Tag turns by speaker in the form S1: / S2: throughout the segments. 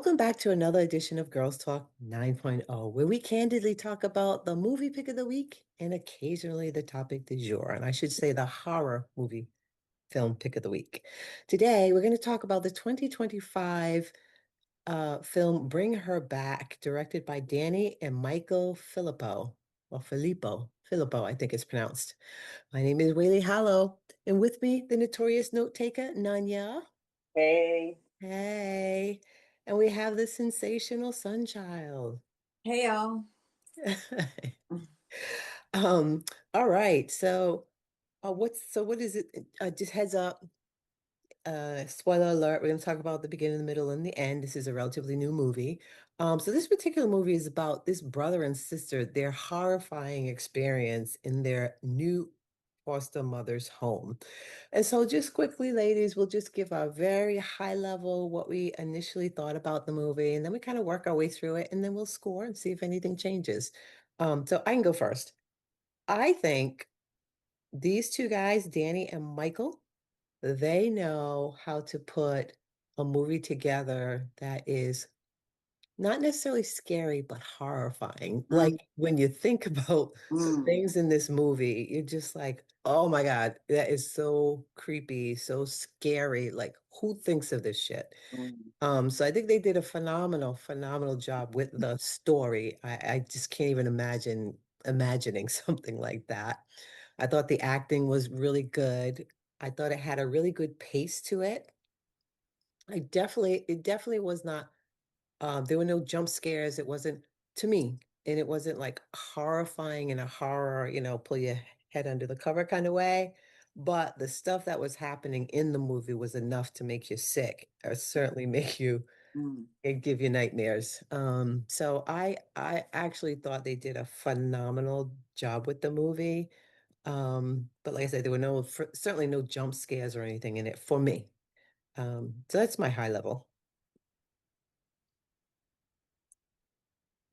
S1: Welcome back to another edition of Girls Talk 9.0, where we candidly talk about the movie pick of the week and occasionally the topic du jour. And I should say the horror movie film pick of the week. Today, we're going to talk about the 2025 film Bring Her Back, directed by Danny and Michael Filippo, or Filippo, I think it's pronounced. My name is Whaley Hallow, and with me, the notorious note taker, Nanya.
S2: Hey,
S1: Hey, and we have the sensational Sunchild.
S2: hey y'all.
S1: Um, all right. What is it? Just heads up, spoiler alert, we're gonna talk about the beginning, the middle, and the end. This is a relatively new movie. So this particular movie is about this brother and sister, their horrifying experience in their new foster mother's home. And so just quickly, ladies, we'll just give our very high level what we initially thought about the movie, and then we kind of work our way through it, and then we'll score and see if anything changes. So I can go first. I think these two guys, Danny and Michael, they know how to put a movie together that is not necessarily scary, but horrifying.
S2: Mm,
S1: Like when you think about the
S2: mm,
S1: things in this movie, you're just like, oh my God, that is so creepy, so scary. Like, who thinks of this shit?
S2: mm.
S1: So I think they did a phenomenal job with the story. I just can't even imagine imagining something like that. I thought the acting was really good. I thought it had a really good pace to it. It definitely was not, there were no jump scares. It wasn't, to me, and it wasn't like horrifying in a horror, pull your head under the cover kind of way. But the stuff that was happening in the movie was enough to make you sick, or certainly make you
S2: Mm.
S1: it give you nightmares. So I actually thought they did a phenomenal job with the movie. But like I said, there were certainly no jump scares or anything in it for me. So that's my high level.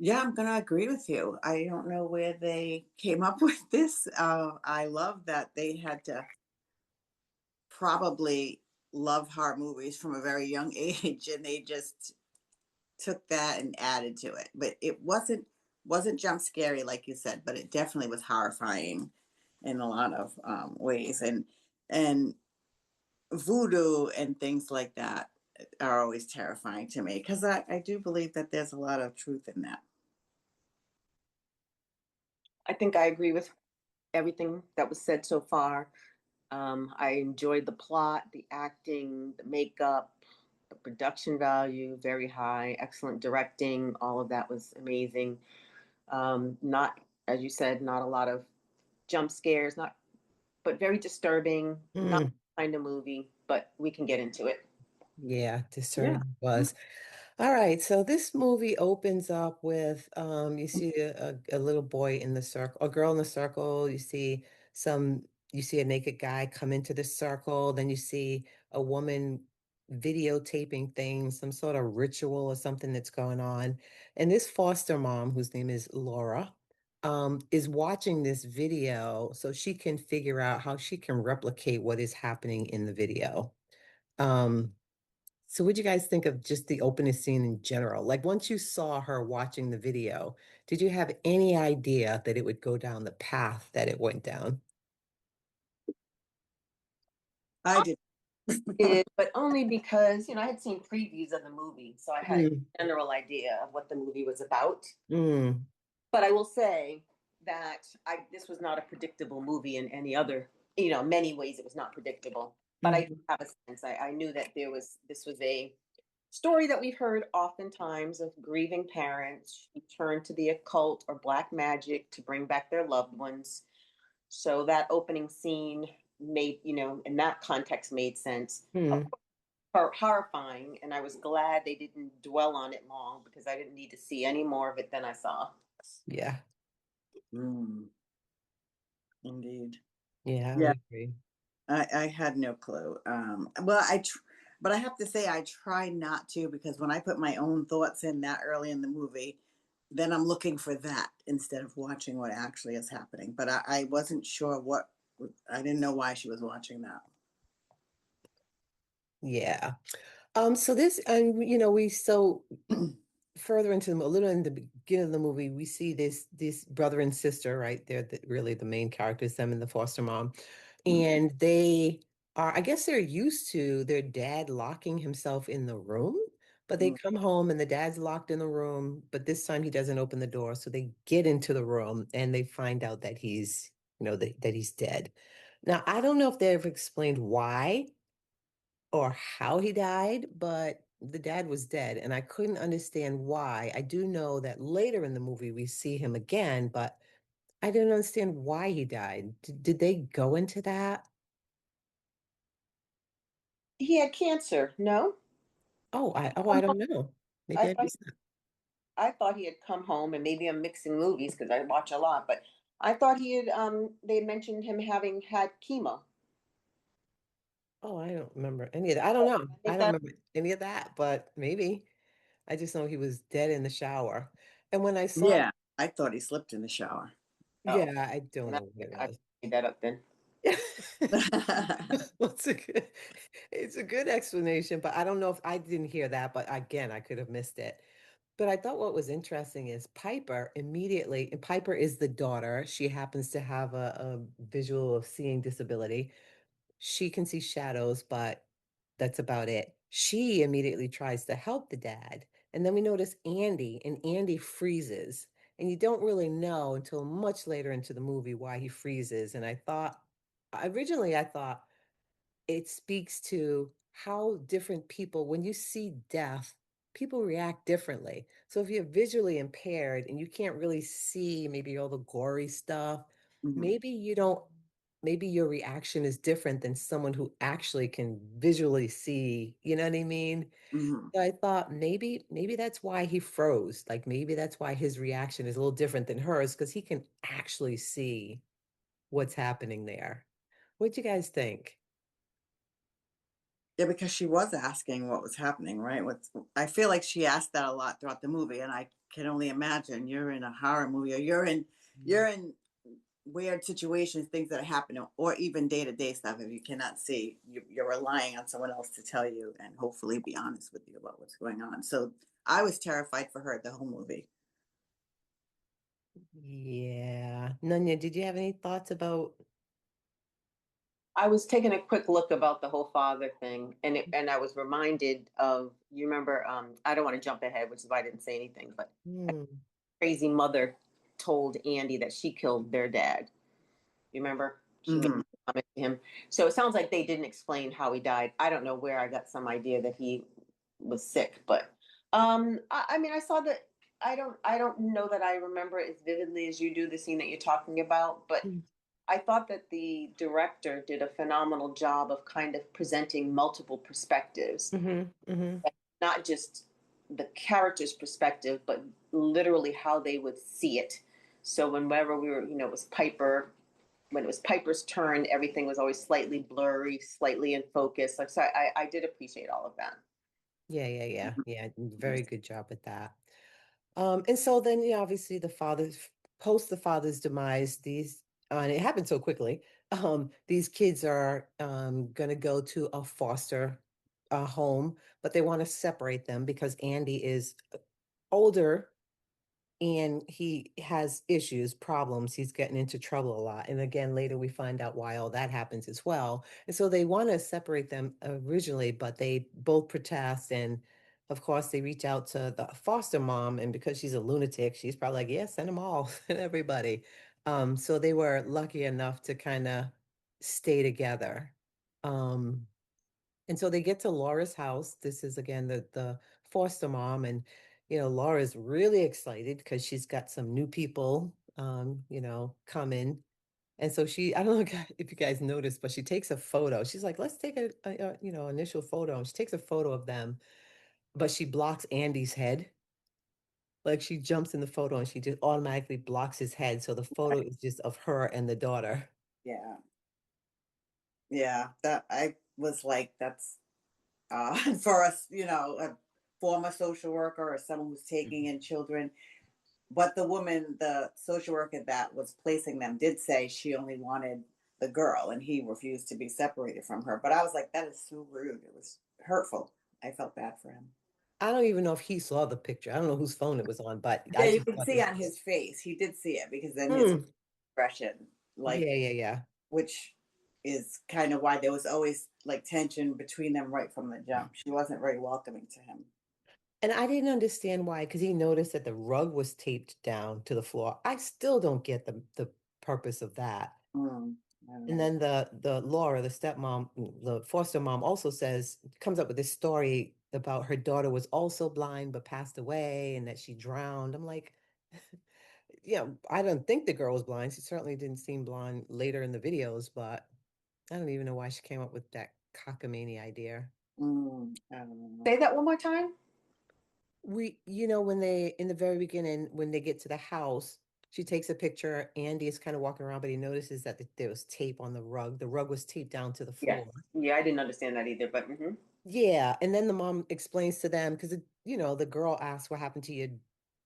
S2: Yeah, I'm gonna agree with you. I don't know where they came up with this. I love that they had to probably love horror movies from a very young age, and they just took that and added to it. But it wasn't jump scary like you said, but it definitely was horrifying in a lot of ways. And voodoo and things like that are always terrifying to me because I do believe that there's a lot of truth in that.
S3: I think I agree with everything that was said so far. I enjoyed the plot, the acting, the makeup, the production value, very high, excellent directing. All of that was amazing. Not, as you said, not a lot of jump scares, not, but very disturbing. Not
S1: Mm,
S3: the kind of movie, but we can get into it.
S1: yeah, this
S2: Yeah.
S1: certainly was. All right, so this movie opens up with you see a little boy in the circle, a girl in the circle, you see a naked guy come into the circle, then you see a woman videotaping things, some sort of ritual or something that's going on. And this foster mom, whose name is Laura, is watching this video so she can figure out how she can replicate what is happening in the video. Um, so what'd you guys think of just the opening scene in general? Like once you saw her watching the video, did you have any idea that it would go down the path that it went down?
S2: I did.
S3: Did, but only because, I had seen previews of the movie, so I had a
S1: Mm,
S3: general idea of what the movie was about.
S1: mm,
S3: But I will say that this was not a predictable movie in any other, many ways it was not predictable. But I do
S1: mm,
S3: have a sense. I knew that this was a story that we've heard oftentimes of grieving parents who turn to the occult or black magic to bring back their loved ones. So that opening scene made, in that context made sense. Of
S1: mm.
S3: course, horrifying, and I was glad they didn't dwell on it long because I didn't need to see any more of it than I saw.
S1: Yeah,
S2: Mm, indeed.
S1: yeah, I would
S2: Yeah,
S1: agree.
S2: I had no clue. But I have to say I try not to because when I put my own thoughts in that early in the movie, then I'm looking for that instead of watching what actually is happening. But I wasn't sure what I didn't know why she was watching that.
S1: Yeah. So this, and we so further into a little in the beginning of the movie, we see this brother and sister, right? They're really the main characters, them and the foster mom, and they are, I guess, they're used to their dad locking himself in the room, but they
S2: Mm.
S1: come home and the dad's locked in the room, but this time he doesn't open the door, so they get into the room and they find out that he's, that he's dead. Now, I don't know if they've explained why or how he died, but the dad was dead, and I couldn't understand why. I do know that later in the movie we see him again, but I didn't understand why he died. Did they go into that?
S3: He had cancer. No,
S1: I don't know. Maybe
S3: I
S1: I
S3: thought
S1: missed that.
S3: I thought he had come home, and maybe I'm mixing movies because I watch a lot. But I thought he had. They mentioned him having had chemo.
S1: Oh, I don't remember any of that. I don't
S3: Oh,
S1: know.
S3: did I
S1: I
S3: make
S1: don't
S3: that?
S1: remember any of that, but maybe. I just know he was dead in the shower. And when I saw,
S2: Yeah, I thought he slipped in the shower.
S3: Oh,
S1: yeah, I don't
S3: and
S1: know what it
S3: I
S1: was.
S3: made that up then.
S1: Well, it's a good explanation, but I don't know if I didn't hear that, but again, I could have missed it. But I thought what was interesting is Piper immediately, and Piper is the daughter. She happens to have a visual of seeing disability. She can see shadows, but that's about it. She immediately tries to help the dad. And then we notice Andy, and Andy freezes. And you don't really know until much later into the movie why he freezes. And originally, I thought, it speaks to how different people, when you see death, people react differently. So if you're visually impaired and you can't really see maybe all the gory stuff,
S2: Mhm,
S1: maybe you don't, maybe your reaction is different than someone who actually can visually see, you know what I mean?
S2: mhm.
S1: So I thought maybe that's why he froze. Like maybe that's why his reaction is a little different than hers, because he can actually see what's happening there. What'd you guys think?
S2: Yeah, because she was asking what was happening, right? I feel like she asked that a lot throughout the movie, and I can only imagine you're in a horror movie or you're in weird situations, things that happen, or even day to day stuff. If you cannot see, you're relying on someone else to tell you and hopefully be honest with you about what's going on. So I was terrified for her the whole movie.
S1: Yeah. Nunya, did you have any thoughts about?
S3: I was taking a quick look about the whole father thing, and I was reminded of, you remember, I don't want to jump ahead, which is why I didn't say anything, but
S1: Hmm.
S3: crazy mother told Andy that she killed their dad. You remember? She made
S2: Hmm.
S3: a comment to him. So it sounds like they didn't explain how he died. I don't know where I got some idea that he was sick, but I mean, I saw that. I don't know that I remember it as vividly as you do the scene that you're talking about, but I thought that the director did a phenomenal job of kind of presenting multiple perspectives,
S1: Mm-hmm. Mm-hmm.
S3: not just the character's perspective, but literally how they would see it. So whenever we were, it was Piper. When it was Piper's turn, everything was always slightly blurry, slightly in focus. Like, so I did appreciate all of that.
S1: Yeah, yeah, yeah. Yeah. Very good job with that. And so then, obviously post the father's demise, and it happened so quickly. These kids are gonna go to a foster home, but they want to separate them because Andy is older and he has issues, problems. He's getting into trouble a lot. And again, later we find out why all that happens as well. And so they want to separate them originally, but they both protest. And of course, they reach out to the foster mom. And because she's a lunatic, she's probably like, yeah, send them all, send everybody. So they were lucky enough to kind of stay together. Um, and so they get to Laura's house. This is again the foster mom, and Laura's really excited because she's got some new people, coming. And so I don't know if you guys noticed, but she takes a photo. She's like, let's take a initial photo. And she takes a photo of them, but she blocks Andy's head. Like she jumps in the photo and she just automatically blocks his head. So the photo is just of her and the daughter.
S2: Yeah, yeah. That I was like, that's for us, a former social worker or someone who's taking in children. But the woman, the social worker that was placing them, did say she only wanted the girl and he refused to be separated from her. But I was like, that is so rude. It was hurtful. I felt bad for him.
S1: I don't even know if he saw the picture. I don't know whose phone it was on, but
S2: Yeah,
S1: I
S2: you
S1: just
S2: could
S1: thought
S2: see
S1: this.
S2: on his face. He did see it because then his
S1: Hmm.
S2: expression, like,
S1: Yeah, yeah, yeah.
S2: which is kind of why there was always like tension between them right from the jump. She wasn't very welcoming to him.
S1: And I didn't understand why, because he noticed that the rug was taped down to the floor. I still don't get the purpose of that.
S2: I don't
S1: And
S2: know.
S1: then the Laura, the stepmom, the foster mom also says, comes up with this story about her daughter was also blind but passed away and that she drowned. I'm like, yeah, I don't think the girl was blind. She certainly didn't seem blind later in the videos, but I don't even know why she came up with that cockamamie idea.
S2: I don't know.
S3: Say that one more time.
S1: When they, in the very beginning, when they get to the house, she takes a picture. Andy is kind of walking around, but he notices that there was tape on the rug. The rug was taped down to the
S3: Yes.
S1: floor.
S3: Yeah, I didn't understand that either, but
S1: Yeah, and then the mom explains to them because the girl asks what happened to your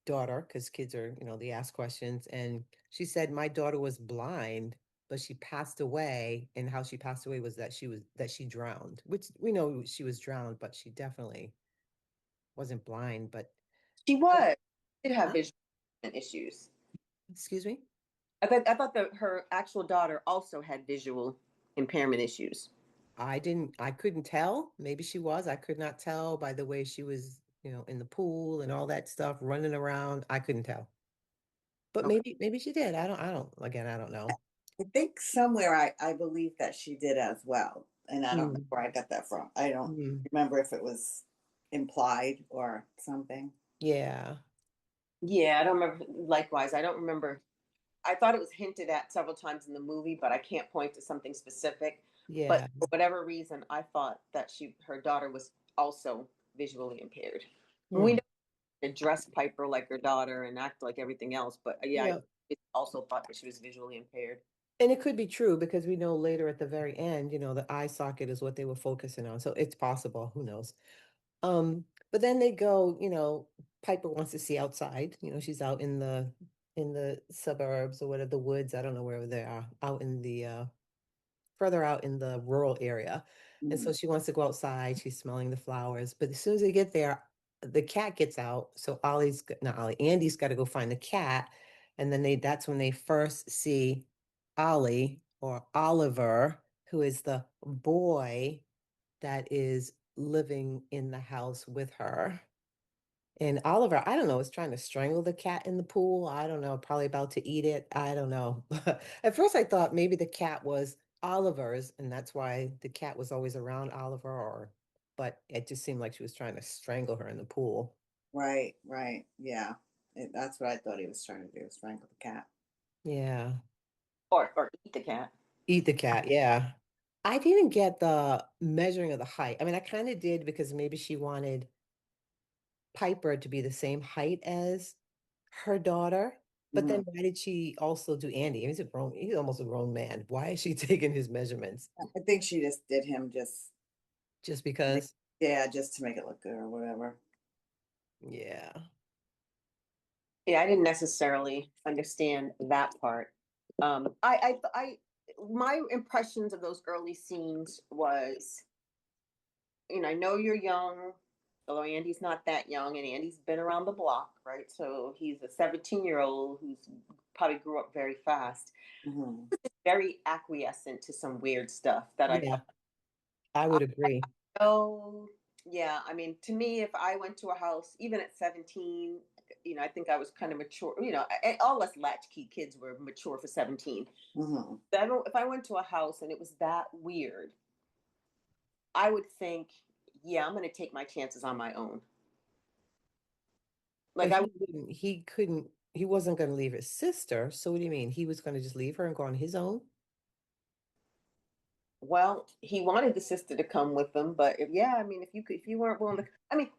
S1: daughter because kids are, they ask questions, and she said my daughter was blind, but she passed away, and how she passed away was that she drowned, which we know she was drowned, but she definitely wasn't blind. But
S3: she was. Did have
S1: huh?
S3: vision issues.
S1: Excuse me?
S3: I thought that her actual daughter also had visual impairment issues.
S1: I couldn't tell. Maybe she was. I could not tell by the way she was, in the pool and all that stuff, running around. I couldn't tell. But
S3: Okay.
S1: maybe she did. Again, I don't know.
S2: I think somewhere I believe that she did as well. And I don't know
S1: Mm,
S2: where I got that from. I don't
S1: mm,
S2: remember if it was implied or something.
S1: yeah,
S3: Yeah, I don't remember. Likewise, I don't remember. I thought it was hinted at several times in the movie, but I can't point to something specific. But
S1: yeah.
S3: for whatever reason, I thought that her daughter was also visually impaired. And we
S1: Hmm.
S3: know to dress Piper like her daughter and act like everything else, but yeah,
S1: Yeah.
S3: I also thought that she was visually impaired.
S1: And it could be true because we know later at the very end, the eye socket is what they were focusing on. So it's possible. Who knows? But then they go, Piper wants to see outside. She's out in the suburbs or whatever, the woods. I don't know wherever they are, out in the further out in the rural area. And so
S2: Mhm.
S1: she wants to go outside. She's smelling the flowers. But as soon as they get there, the cat gets out. So not Ollie, Andy's got to go find the cat. And then that's when they first see Ollie or Oliver, who is the boy that is living in the house with her. And Oliver, I don't know, is trying to strangle the cat in the pool. I don't know, probably about to eat it. I don't know. At first, I thought maybe the cat was Oliver's, and that's why the cat was always around Oliver, but it just seemed like she was trying to strangle her in the pool.
S2: Right, right. Yeah. That's what I thought he was trying to do, strangle the cat.
S1: Yeah.
S3: Or eat the cat.
S1: Eat the cat, yeah. I didn't get the measuring of the height. I mean, I kind of did because maybe she wanted Piper to be the same height as her daughter. But then
S2: Mhm.
S1: why did she also do Andy? He's almost a grown man. Why is she taking his measurements?
S2: I think she just did him just,
S1: Just
S2: make,
S1: because?
S2: yeah, just to make it look good or whatever.
S1: Yeah.
S3: Yeah, I didn't necessarily understand that part. My impressions of those early scenes was, I know you're young, although Andy's not that young, and Andy's been around the block, right? So he's a 17-year-old who's probably grew up very fast,
S2: Hmm.
S3: very acquiescent to some weird stuff that I
S1: Yeah,
S3: thought,
S1: I would agree.
S3: oh, yeah. I mean, to me, if I went to a house, even at 17, I think I was kind of mature. All us latchkey kids were mature for 17.
S2: Hmm.
S3: If I went to a house and it was that weird, I would think, yeah, I'm going to take my chances on my own. Like
S1: But
S3: I,
S1: he wasn't going to leave his sister. So what do you mean? He was going to just leave her and go on his own?
S3: well, he wanted the sister to come with them, but yeah, I mean, if you weren't willing to, I mean,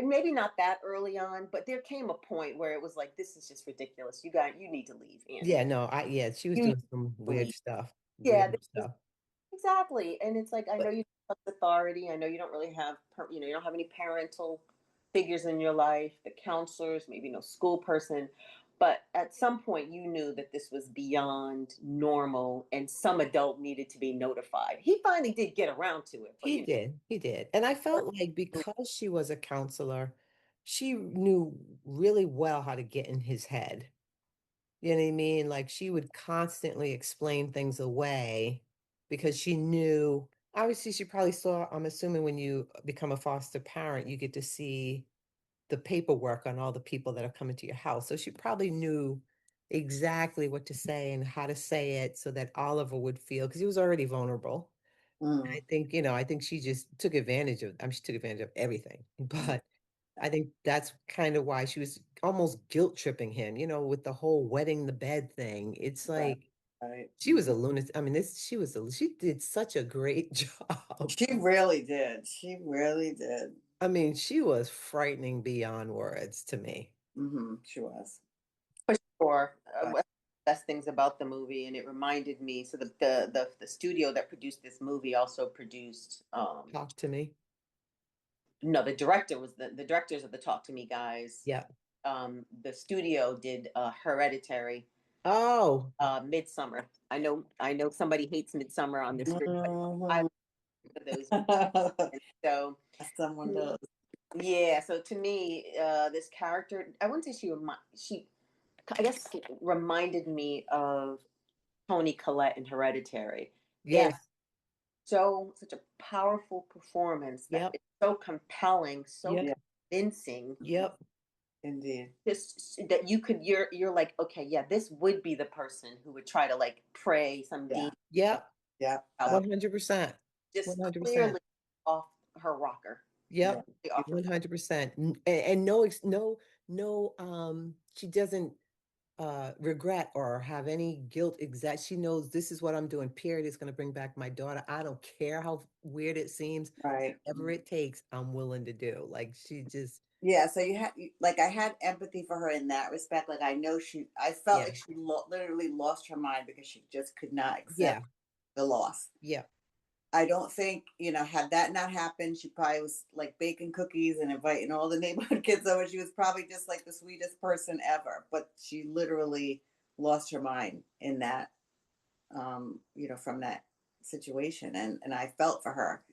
S3: maybe not that early on, but there came a point where it was like, this is just ridiculous. You need to leave,
S1: Yeah,
S3: Andy.
S1: no, yeah, she was
S3: You need
S1: doing some
S3: to
S1: weird
S3: leave.
S1: stuff.
S3: Yeah,
S1: Weird stuff.
S3: exactly. And it's like, I know
S1: But
S3: you don't have authority. I know you don't really have, you don't have any parental figures in your life, the counselors, maybe no school person. But at some point, you knew that this was beyond normal, and some adult needed to be notified. He finally did get around to it, but
S1: He did. He did. And I felt like because she was a counselor, she knew really well how to get in his head. You know what I mean? Like she would constantly explain things away because she knew, obviously, she probably saw, I'm assuming when you become a foster parent, you get to see the paperwork on all the people that are coming to your house. So she probably knew exactly what to say and how to say it so that Oliver would feel, because he was already vulnerable. I
S2: Mm,
S1: think, I think she just took advantage of, I mean, she took advantage of everything.
S2: mm,
S1: But I
S2: yeah,
S1: think that's kind of why she was almost guilt tripping him, with the whole wetting the bed thing. It's
S2: right,
S1: like
S2: right.
S1: she was a lunatic. I mean, she did such a great job.
S2: She really did. She really did.
S1: I mean, she was frightening beyond words to me.
S2: She was.
S3: for sure.
S2: But
S3: One of the best things about the movie, and it reminded me. So the studio that produced this movie also produced.
S1: Talk to me.
S3: No, the director was the directors of the Talk to Me guys.
S1: Yeah.
S3: The studio did Hereditary,
S1: Oh,
S3: Midsummer. I know somebody hates Midsummer on this group, but I
S2: mhm.
S3: love those. And so
S2: Someone does.
S3: yeah, so to me, this character, I wouldn't say she, I guess, reminded me of Toni Collette in Hereditary. And
S1: yes.
S3: such a powerful performance that
S1: Yep.
S3: is so compelling, so
S2: Yeah,
S1: Yep.
S3: convincing,
S1: Yep.
S2: indeed.
S3: just that you're like, okay, yeah, this would be the person who would try to like pray some demon
S2: Yeah,
S3: out,
S1: Yep.
S2: yeah,
S1: 100%.
S3: just
S1: 100%.
S3: clearly off her rocker.
S2: yeah.
S1: Yep.
S3: Off her.
S1: 100%. And no, no, she doesn't regret or have any guilt exact. She knows this is what I'm doing, period. It's going to bring back my daughter. I don't care how weird it seems,
S2: Right.
S1: whatever it takes, I'm willing to do. Like she just,
S2: Yeah, so like I had empathy for her in that respect. Like I felt
S1: yeah,
S2: like she literally lost her mind because she just could not accept
S1: yeah,
S2: the loss.
S1: yeah,
S2: I don't think, had that not happened, she probably was like baking cookies and inviting all the neighborhood kids over. She was probably just like the sweetest person ever, but she literally lost her mind in that, from that situation. And I felt for her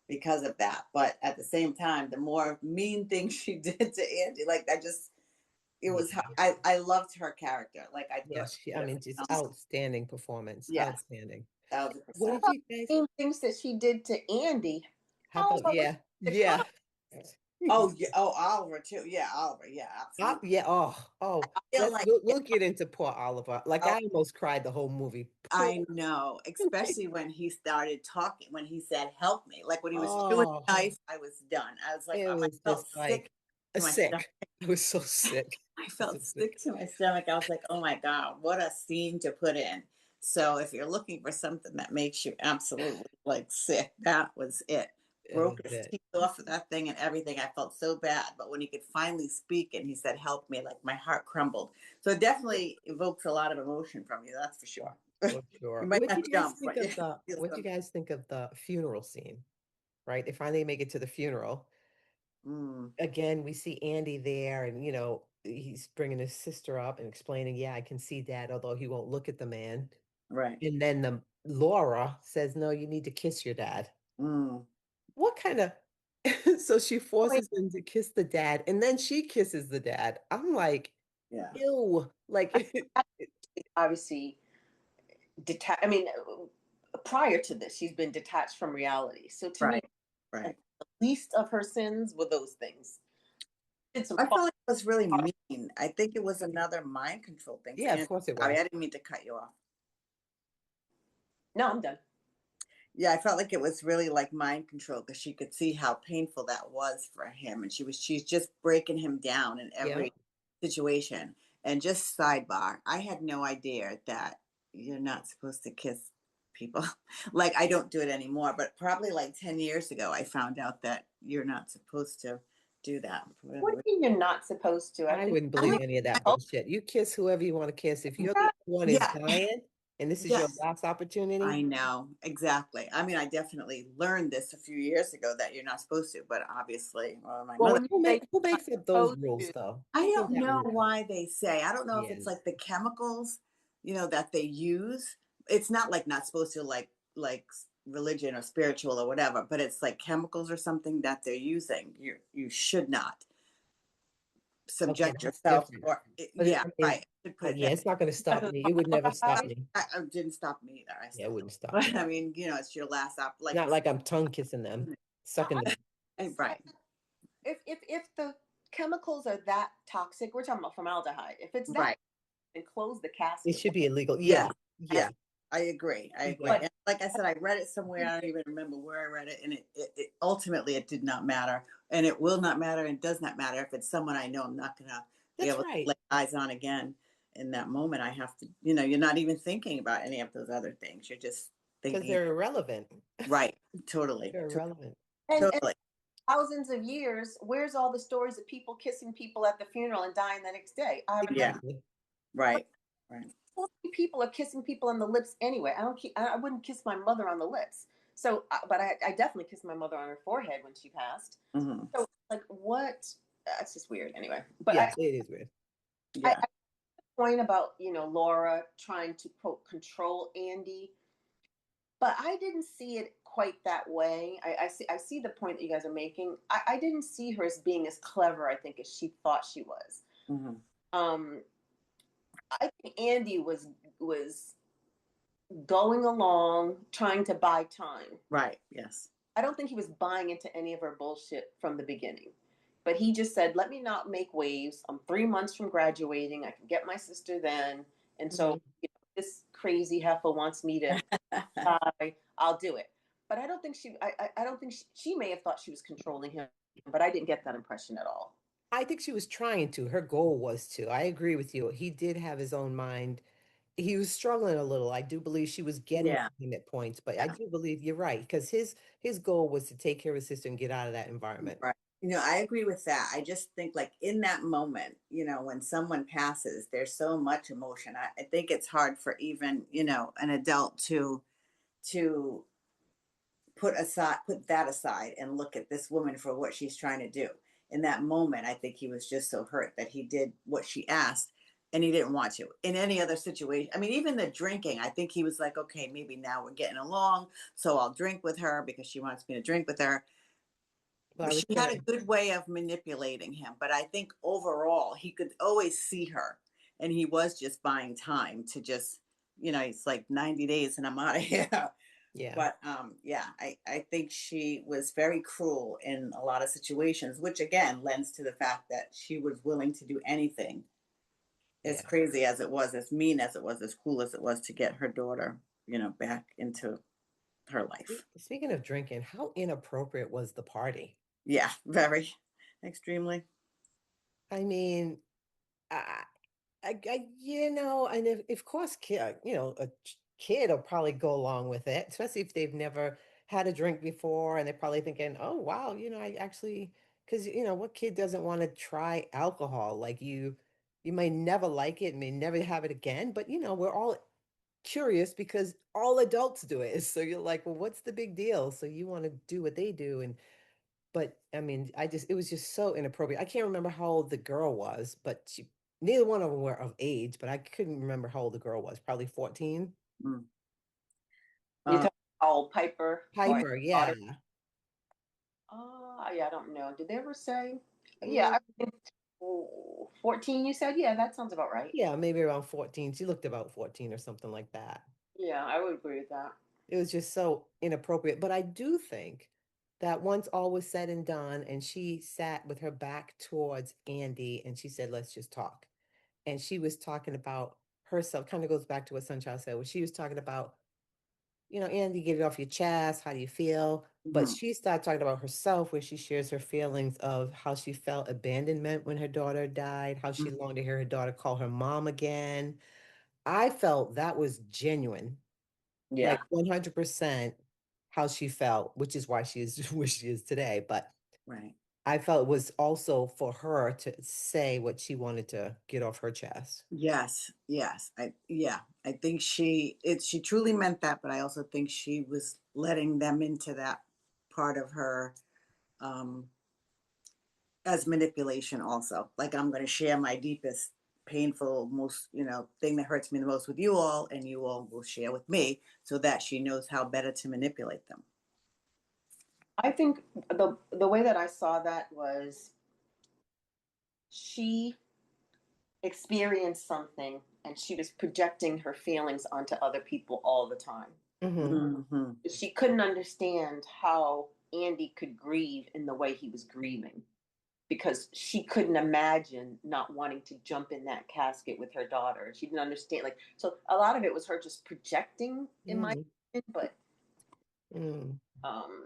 S2: because of that. But at the same time, the more mean things she did to Andy, like it was,
S1: yeah,
S2: I loved her character. Like I
S1: yeah.
S2: thought she
S1: I
S2: did a
S1: mean, just
S2: phenomenal,
S1: outstanding performance.
S2: yes,
S1: Outstanding. What
S2: 1000%.
S1: did you guys,
S3: Same things that she did to Andy.
S1: how
S3: Oh,
S1: about,
S3: what was
S1: yeah,
S3: the cop?
S1: yeah.
S2: Oh yeah. Oh, Oliver too. Yeah, Oliver. Yeah, absolutely.
S1: Yeah. Oh.
S2: I feel like
S1: We'll get into poor Oliver. Like I almost cried the whole movie. Poor.
S2: I know, especially when he started talking, when he said, "Help me." Like when he was chewing
S1: Oh,
S2: the knife, I was done. I was like,
S1: it
S2: I
S1: was
S2: felt
S1: just
S2: sick
S1: like
S2: to my stomach.
S1: sick. I was so sick.
S2: I
S1: I was
S2: felt
S1: so sick.
S2: sick to my stomach. I was like, oh my God, what a scene to put in. So if you're looking for something that makes you absolutely like sick, that was it.
S1: It
S2: Broke
S1: was
S2: his
S1: it.
S2: teeth off of that thing and everything. I felt so bad. But when he could finally speak and he said, help me, like my heart crumbled. So it definitely evokes a lot of emotion from you, that's for sure.
S1: For
S2: You
S1: sure.
S2: might not jump, but you feel
S1: What do you
S2: something.
S1: guys think of the funeral scene? Right? They finally make it to the funeral.
S2: Mm,
S1: Again, we see Andy there and he's bringing his sister up and explaining, yeah, I can see dad, although he won't look at the man.
S2: right.
S1: And then the Laura says, no, you need to kiss your dad.
S2: Mm,
S1: What kind of so she
S3: Wait,
S1: forces him to kiss the dad and then she kisses the dad. I'm like,
S2: yeah.
S1: ew. Like
S3: obviously, detached. I mean, prior to this, she's been detached from reality. So to me,
S2: Right. Right.
S3: the least of her sins were those things. Did some
S2: I
S3: far.
S2: felt like it was really mean. I think it was another mind control thing. So,
S1: yeah, of
S2: Anne,
S1: course it
S2: sorry, I
S1: was.
S2: didn't mean to cut you off.
S3: No, I'm done.
S2: Yeah, I felt like it was really like mind control because she could see how painful that was for him, and she's just breaking him down in every
S1: Yep.
S2: situation. And just sidebar, I had no idea that you're not supposed to kiss people. Like I don't do it anymore, but probably like 10 years ago, I found out that you're not supposed to do that for
S3: What
S2: whatever
S3: do
S2: reason.
S3: you mean you're not supposed to? I
S1: I
S3: think
S1: wouldn't
S2: I
S1: believe
S2: mean,
S1: any of that
S3: oh,
S1: bullshit. You kiss whoever you want to kiss. If you're the
S3: yeah,
S1: one is
S2: yeah,
S1: dying, and this is your
S2: Yes.
S1: last opportunity.
S2: I know, exactly. I mean, I definitely learned this a few years ago that you're not supposed to, but obviously, well, my
S3: Well,
S2: mother.
S3: when you say
S1: Who makes up those
S3: supposed
S1: rules
S3: to,
S1: though?
S2: I
S1: Who made
S2: don't
S1: that
S2: know
S1: rule?
S2: why they say. I don't know if
S1: Yeah.
S2: it's like the chemicals, that they use. It's not like not supposed to, like religion or spiritual or whatever, but it's like chemicals or something that they're using. You should not
S1: Okay,
S2: subject
S1: that's
S2: yourself,
S1: different.
S2: or
S1: But
S2: yeah,
S1: I
S2: right.
S1: mean,
S2: I should put it
S1: yeah,
S2: that.
S1: it's not going to stop
S3: because
S1: me. It
S3: of
S1: would never stop
S3: fluoride.
S1: me.
S2: It didn't stop me either. I
S1: Yeah, it
S2: still do.
S1: wouldn't stop
S2: But
S1: me.
S2: I mean, it's your last op,
S1: It's
S2: like
S1: not
S2: you
S1: like I'm tongue kissing them,
S2: said.
S1: sucking them.
S2: Right,
S3: If the chemicals are that toxic, we're talking about formaldehyde. If it's that,
S2: right.
S3: then close the
S1: It
S3: casket.
S1: should be illegal.
S2: Yeah,
S1: Yeah,
S2: yeah.
S1: yeah,
S2: I agree. I agree.
S1: yeah.
S3: But
S2: And like I said, I read it somewhere. I don't even remember where I read it. And it ultimately it did not matter. And it will not matter and does not matter if it's someone I know I'm not gonna be
S1: That's
S2: able to lay
S1: right.
S2: eyes on again. In that moment, I have to, you're not even thinking about any of those other things. You're just
S1: Because
S2: thinking,
S1: they're irrelevant.
S2: right, totally,
S1: They're irrelevant.
S3: and
S2: totally.
S3: thousands of years, where's all the stories of people kissing people at the funeral and dying the next day? I haven't heard.
S2: Yeah,
S1: Exactly.
S2: right, right.
S3: So many people are kissing people on the lips anyway. I wouldn't kiss my mother on the lips. So, but I definitely kissed my mother on her forehead when she passed.
S2: Hmm.
S3: So, like, what? That's just weird. Anyway, but
S1: Yes, it is weird.
S2: Yeah,
S3: I point about Laura trying to quote control Andy, but I didn't see it quite that way. I see the point that you guys are making. I didn't see her as being as clever, I think, as she thought she was.
S2: hmm,
S3: Um, I think Andy was going along trying to buy time.
S2: right. Yes.
S3: I don't think he was buying into any of her bullshit from the beginning. But he just said, let me not make waves. I'm 3 months from graduating. I can get my sister then. And so
S1: Mhm.
S3: this crazy heifer wants me to die. I'll do it. But I don't think I don't think she may have thought she was controlling him, but I didn't get that impression at all.
S1: I think she was trying to. Her goal was to. I agree with you. He did have his own mind. He was struggling a little. I do believe she was getting to
S2: Yeah,
S1: him at points, but I
S2: yeah.
S1: do believe you're right because his goal was to take care of his sister and get out of that environment.
S2: Right. I agree with that. I just think like in that moment, when someone passes, there's so much emotion. I think it's hard for even, an adult to put that aside and look at this woman for what she's trying to do. In that moment, I think he was just so hurt that he did what she asked and he didn't want to. In any other situation, I mean, even the drinking, I think he was like, okay, maybe now we're getting along, so I'll drink with her because she wants me to drink with her.
S1: But I was
S2: She
S1: gonna,
S2: had a good way of manipulating him, but I think overall he could always see her, and he was just buying time to just, it's like 90 days and I'm out of here.
S1: yeah,
S2: But yeah, I think she was very cruel in a lot of situations, which again lends to the fact that she was willing to do anything, as
S1: yeah.
S2: crazy as it was, as mean as it was, as cool as it was, to get her daughter, back into her life.
S1: Speaking of drinking, how inappropriate was the party?
S2: Yeah, very, extremely.
S1: I mean, and if of course, a kid will probably go along with it, especially if they've never had a drink before and they're probably thinking, oh, wow, I actually, because, what kid doesn't want to try alcohol? Like you might never like it, may never have it again, but, we're all curious because all adults do it. So you're like, well, what's the big deal? So you want to do what they do. But I mean, it was just so inappropriate. I can't remember how old the girl was, but neither one of them were of age, but I couldn't remember how old the girl was. Probably 14.
S2: Mm.
S3: You
S2: Uh,
S3: talking about Piper or his
S1: Piper, yeah.
S3: daughter? Yeah, I don't know. Did they ever say? Yeah,
S1: Mm,
S3: I think 14. You said, yeah, that sounds about right.
S1: yeah, maybe around 14. She looked about 14 or something like that.
S3: Yeah, I would agree with that.
S1: It was just so inappropriate. But I do think that once all was said and done, and she sat with her back towards Andy and she said, let's just talk. And she was talking about herself, kind of goes back to what Sunchild said, where she was talking about, Andy, get it off your chest. How do you feel? But
S2: mhm,
S1: she started talking about herself, where she shares her feelings of how she felt abandonment when her daughter died, how she
S2: mhm.
S1: longed to hear her daughter call her mom again. I felt that was genuine, like
S2: Yeah,
S1: 100% how she felt, which is why she is where she is today. But
S2: right.
S1: I felt it was also for her to say what she wanted to get off her chest.
S2: Yes, yes. I think she truly meant that, but I also think she was letting them into that part of her um as manipulation also. Like I'm going to share my deepest painful most, thing that hurts me the most with you all, and you all will share with me, so that she knows how better to manipulate them.
S3: I think the way that I saw that was she experienced something and she was projecting her feelings onto other people all the time.
S1: Hmm.
S2: Hmm.
S3: She couldn't understand how Andy could grieve in the way he was grieving because she couldn't imagine not wanting to jump in that casket with her daughter. She didn't understand, like, so a lot of it was her just projecting, in my
S1: Hmm.
S3: opinion, but
S1: Mm.
S3: um,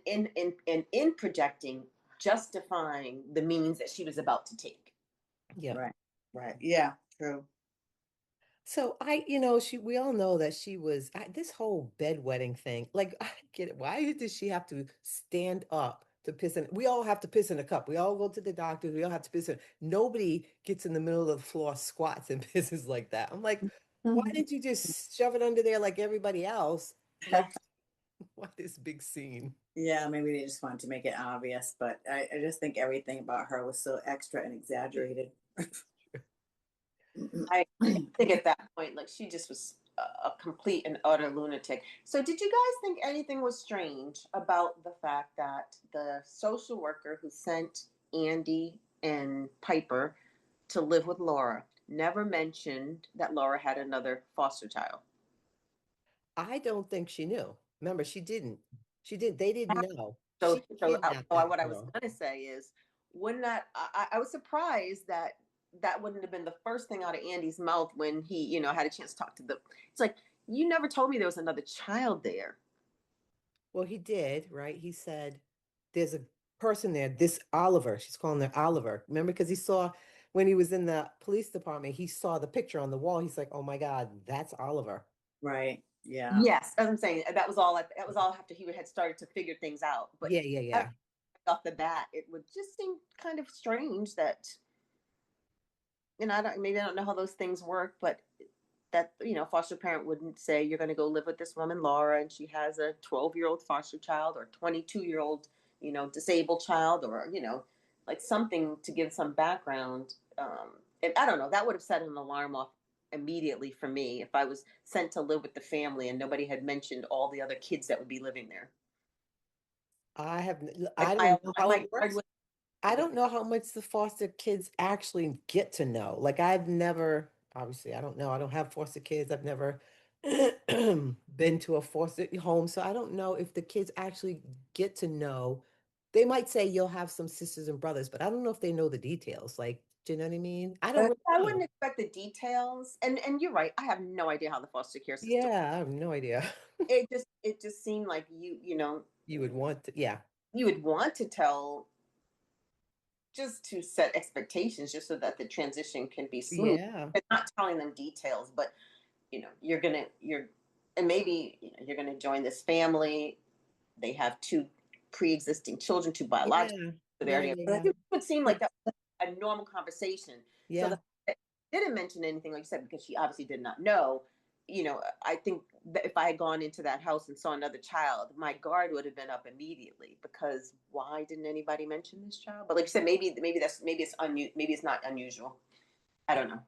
S3: and in projecting, justifying the means that she was about to take.
S1: Yep.
S2: Right. Right. Yeah, true.
S1: So we all know that she was this whole bedwetting thing. Like, I get it. Why does she have to stand up to piss in? We all have to piss in a cup. We all go to the doctor. We all have to piss in. Nobody gets in the middle of the floor, squats and pisses like that. I'm like, why
S2: Mhm.
S1: didn't you just shove it under there like everybody else? Like, what this big scene?
S2: Yeah, maybe they just wanted to make it obvious, but I just think everything about her was so extra and exaggerated.
S3: I think at that point, like she just was a complete and utter lunatic. So, did you guys think anything was strange about the fact that the social worker who sent Andy and Piper to live with Laura never mentioned that Laura had another foster child?
S1: I don't think she knew. Remember, she didn't. She did. They didn't know.
S3: So,
S1: She kidnapped that
S3: what I was
S1: girl.
S3: going to say is, wouldn't that, I was surprised that that wouldn't have been the first thing out of Andy's mouth when he, had a chance to talk to the, it's like, you never told me there was another child there.
S1: Well, he did, right? He said, there's a person there, this Oliver. She's calling her Oliver. Remember, because he saw when he was in the police department, he saw the picture on the wall. He's like, oh my God, that's Oliver.
S2: Right. Yeah.
S3: Yes, as I'm saying, that was all. That was all after he had started to figure things out. But
S1: Yeah, yeah,
S3: right
S1: yeah.
S3: off the bat, it would just seem kind of strange that, I don't know how those things work, but that foster parent wouldn't say you're going to go live with this woman Laura, and she has a 12-year-old foster child or 22-year-old disabled child, or like something to give some background. And I don't know, that would have set an alarm off immediately for me if I was sent to live with the family and nobody had mentioned all the other kids that would be living there.
S1: I don't know how
S3: My
S1: it
S3: guard
S1: works.
S3: would.
S1: I don't know how much the foster kids actually get to know. Like, I've never, obviously, I don't know. I don't have foster kids. I've never been to a foster home. So I don't know if the kids actually get to know. They might say you'll have some sisters and brothers, but I don't know if they know the details. Like, do you know what I mean? I don't
S2: But
S1: really
S3: I
S1: know.
S3: wouldn't expect the details, and you're right. I have no idea how the foster care system.
S1: Yeah, I have no idea.
S3: It just seemed like
S1: You would want to, yeah.
S3: you would want to tell, just to set expectations, just so that the transition can be smooth.
S1: Yeah.
S3: And not telling them details, but and maybe you're gonna join this family. They have two pre-existing children, two biological.
S1: Yeah.
S3: So they
S1: Yeah,
S3: already.
S1: yeah,
S3: But
S1: yeah.
S3: it would seem like that was a normal conversation. So the
S1: Yeah.
S3: fact that she didn't mention anything, like you said, because she obviously did not know. I think that if I had gone into that house and saw another child, my guard would have been up immediately, because why didn't anybody mention this child? But like you said, maybe it's not unusual. I don't know.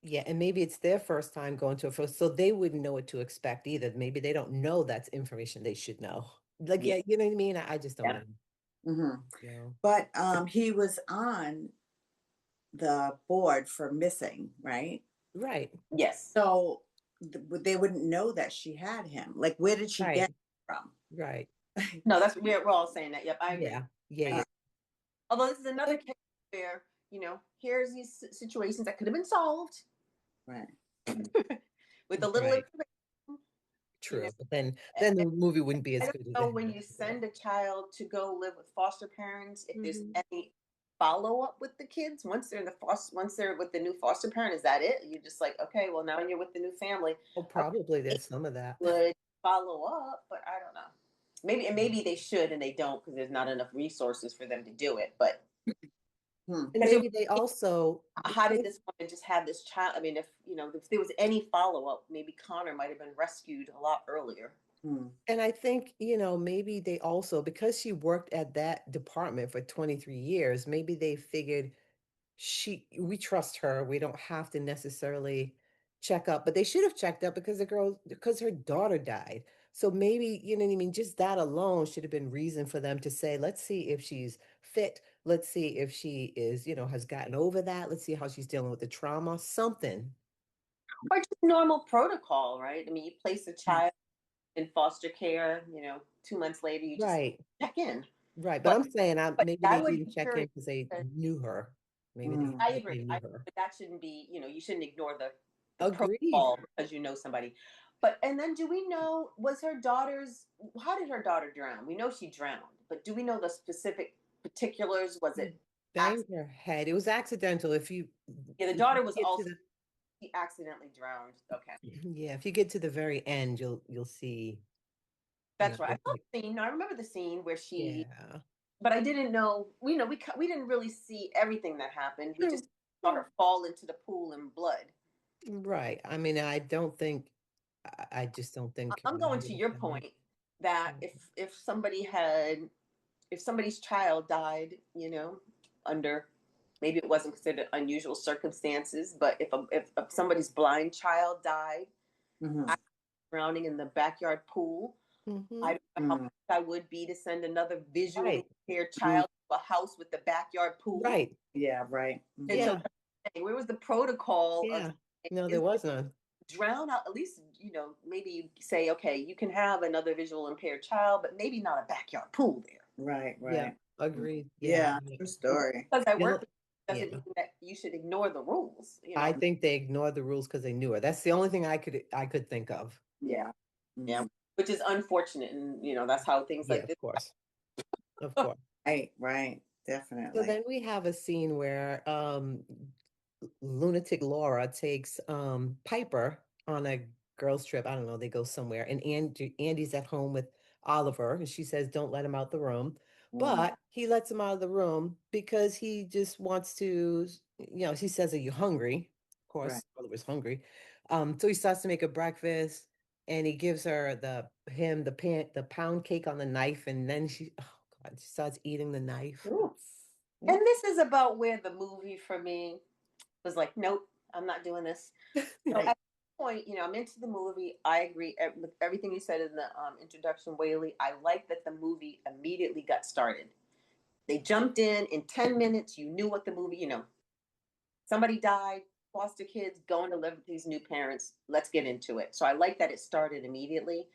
S1: Yeah, and maybe it's their first time going to a first, so they wouldn't know what to expect either. Maybe they don't know that's information they should know. Like,
S3: Yeah,
S1: yeah, you know what I mean? I just don't
S3: yeah.
S1: know.
S2: hmm
S1: You know?
S2: but he was on the board for missing, right?
S1: Right,
S3: Yes.
S2: So they wouldn't know that she had him. Like, where did she get
S1: right,
S2: it from?
S1: right.
S3: No, we're all saying that. Yep, I agree.
S1: Yeah, yeah,
S3: I
S1: yeah.
S2: Uh,
S3: Although this is another case where, here's these situations that could have been solved
S2: right.
S3: with a little
S1: Right.
S3: information, you know.
S1: True. But then the movie wouldn't be
S3: I
S1: as
S3: don't
S1: good as
S3: know,
S1: it
S3: when
S1: had.
S3: you
S1: Yeah.
S3: send a child to go live with foster parents, if there's
S1: Hmm.
S3: any follow up with the kids once they're with the new foster parent. Is that it? You're just like, okay, well, now you're with the new family.
S1: Oh,
S3: Okay,
S1: probably there's some of that.
S3: would follow up, but I don't know. Maybe, and maybe they should and they don't because there's not enough resources for them to do it. But
S2: Hmm.
S1: And
S3: because
S1: maybe they also,
S3: how did
S1: because
S3: this woman just have this child? I mean, if if there was any follow up, maybe Connor might have been rescued a lot earlier.
S2: Hmm.
S1: and I think, maybe they also, because she worked at that department for 23 years, maybe they figured we trust her. We don't have to necessarily check up, but they should have checked up because her daughter died. So maybe, you know what I mean? Just that alone should have been reason for them to say, let's see if she's fit. Let's see if she has gotten over that. Let's see how she's dealing with the trauma, something.
S3: Or just normal protocol, right? I mean, you place a child in foster care, 2 months later, you just
S1: Right.
S3: check in.
S1: Right. But
S3: But
S1: I'm saying
S3: but
S1: maybe
S3: I
S1: they
S3: would
S1: didn't
S3: be
S1: check in
S3: curious.
S1: because they knew her. Maybe they
S2: Hmm.
S3: I
S1: thought
S3: agree.
S1: they knew her.
S3: But that shouldn't be, you shouldn't ignore the
S1: Agreed.
S3: protocol because you know somebody. But and then do we know was her daughter's how did her daughter drown? We know she drowned, but do we know the specific particulars? Was
S1: She
S3: it
S1: banged her head. It was accidental.
S3: yeah, the
S1: If you
S3: daughter was
S1: get to
S3: also
S1: the
S3: she accidentally drowned. Okay.
S1: yeah, if you get to the very end, you'll see,
S3: That's right. I
S1: it's
S3: saw
S1: like,
S3: the scene. I remember the scene where she
S1: yeah.
S3: but I didn't know, we didn't really see everything that happened. We just
S1: True.
S3: saw
S1: True.
S3: her fall into the pool in blood.
S1: Right. I mean, I don't think I just don't think
S3: I'm
S1: we
S3: going
S1: would
S3: to
S1: have
S3: your
S1: done
S3: point that
S1: it.
S3: if somebody's child died, under maybe it wasn't considered unusual circumstances, but if somebody's blind child died
S2: Hmm.
S3: drowning in the backyard pool, I
S1: Mm-hmm.
S3: don't know how
S2: Hmm.
S3: I would be to send another visually
S1: Right.
S3: impaired
S2: Hmm.
S3: child to a house with the backyard pool.
S1: Right.
S2: Yeah, right.
S3: And
S2: Hmm.
S3: so,
S1: Yeah.
S3: where was the protocol of
S1: Yeah. No, there
S3: is
S1: was none.
S3: drown out? At least maybe you say, okay, you can have another visual impaired child, but maybe not a backyard pool there.
S2: Right,
S1: Yeah.
S2: right.
S1: Agreed. Yeah.
S2: Yeah,
S1: Yeah.
S2: true story.
S3: Because I
S1: The
S3: work
S1: only-
S3: with doesn't
S1: yeah.
S3: mean that you should ignore the rules.
S1: I think they ignored the rules because they knew her. That's the only thing I could think of.
S3: Yeah, yeah,
S2: Mhm.
S3: which is unfortunate, and that's how things
S1: Yeah,
S3: like
S1: of
S3: this.
S1: course. Of course.
S2: Right, right.
S1: So
S2: Definitely.
S1: then we have a scene where lunatic Laura takes Piper on a girls trip. I don't know, they go somewhere, and Andy's at home with Oliver, and she says, "Don't let him out the room."
S2: Mm.
S1: But he lets him out of the room because he just wants to, she says, "Are you hungry?" Of
S2: Right.
S1: course, Oliver's hungry. So he starts to make a breakfast, and he gives her the pound cake on the knife, and then oh God, she starts eating the knife.
S2: Oof.
S3: And
S2: Oof.
S3: this is about where the movie for me was like, nope, I'm not doing this. So at
S2: Right.
S3: this point, I'm into the movie. I agree with everything you said in the introduction, Whaley. I like that the movie immediately got started. They jumped in 10 minutes. You knew what the movie, somebody died, foster kids going to live with these new parents. Let's get into it. So I like that it started immediately.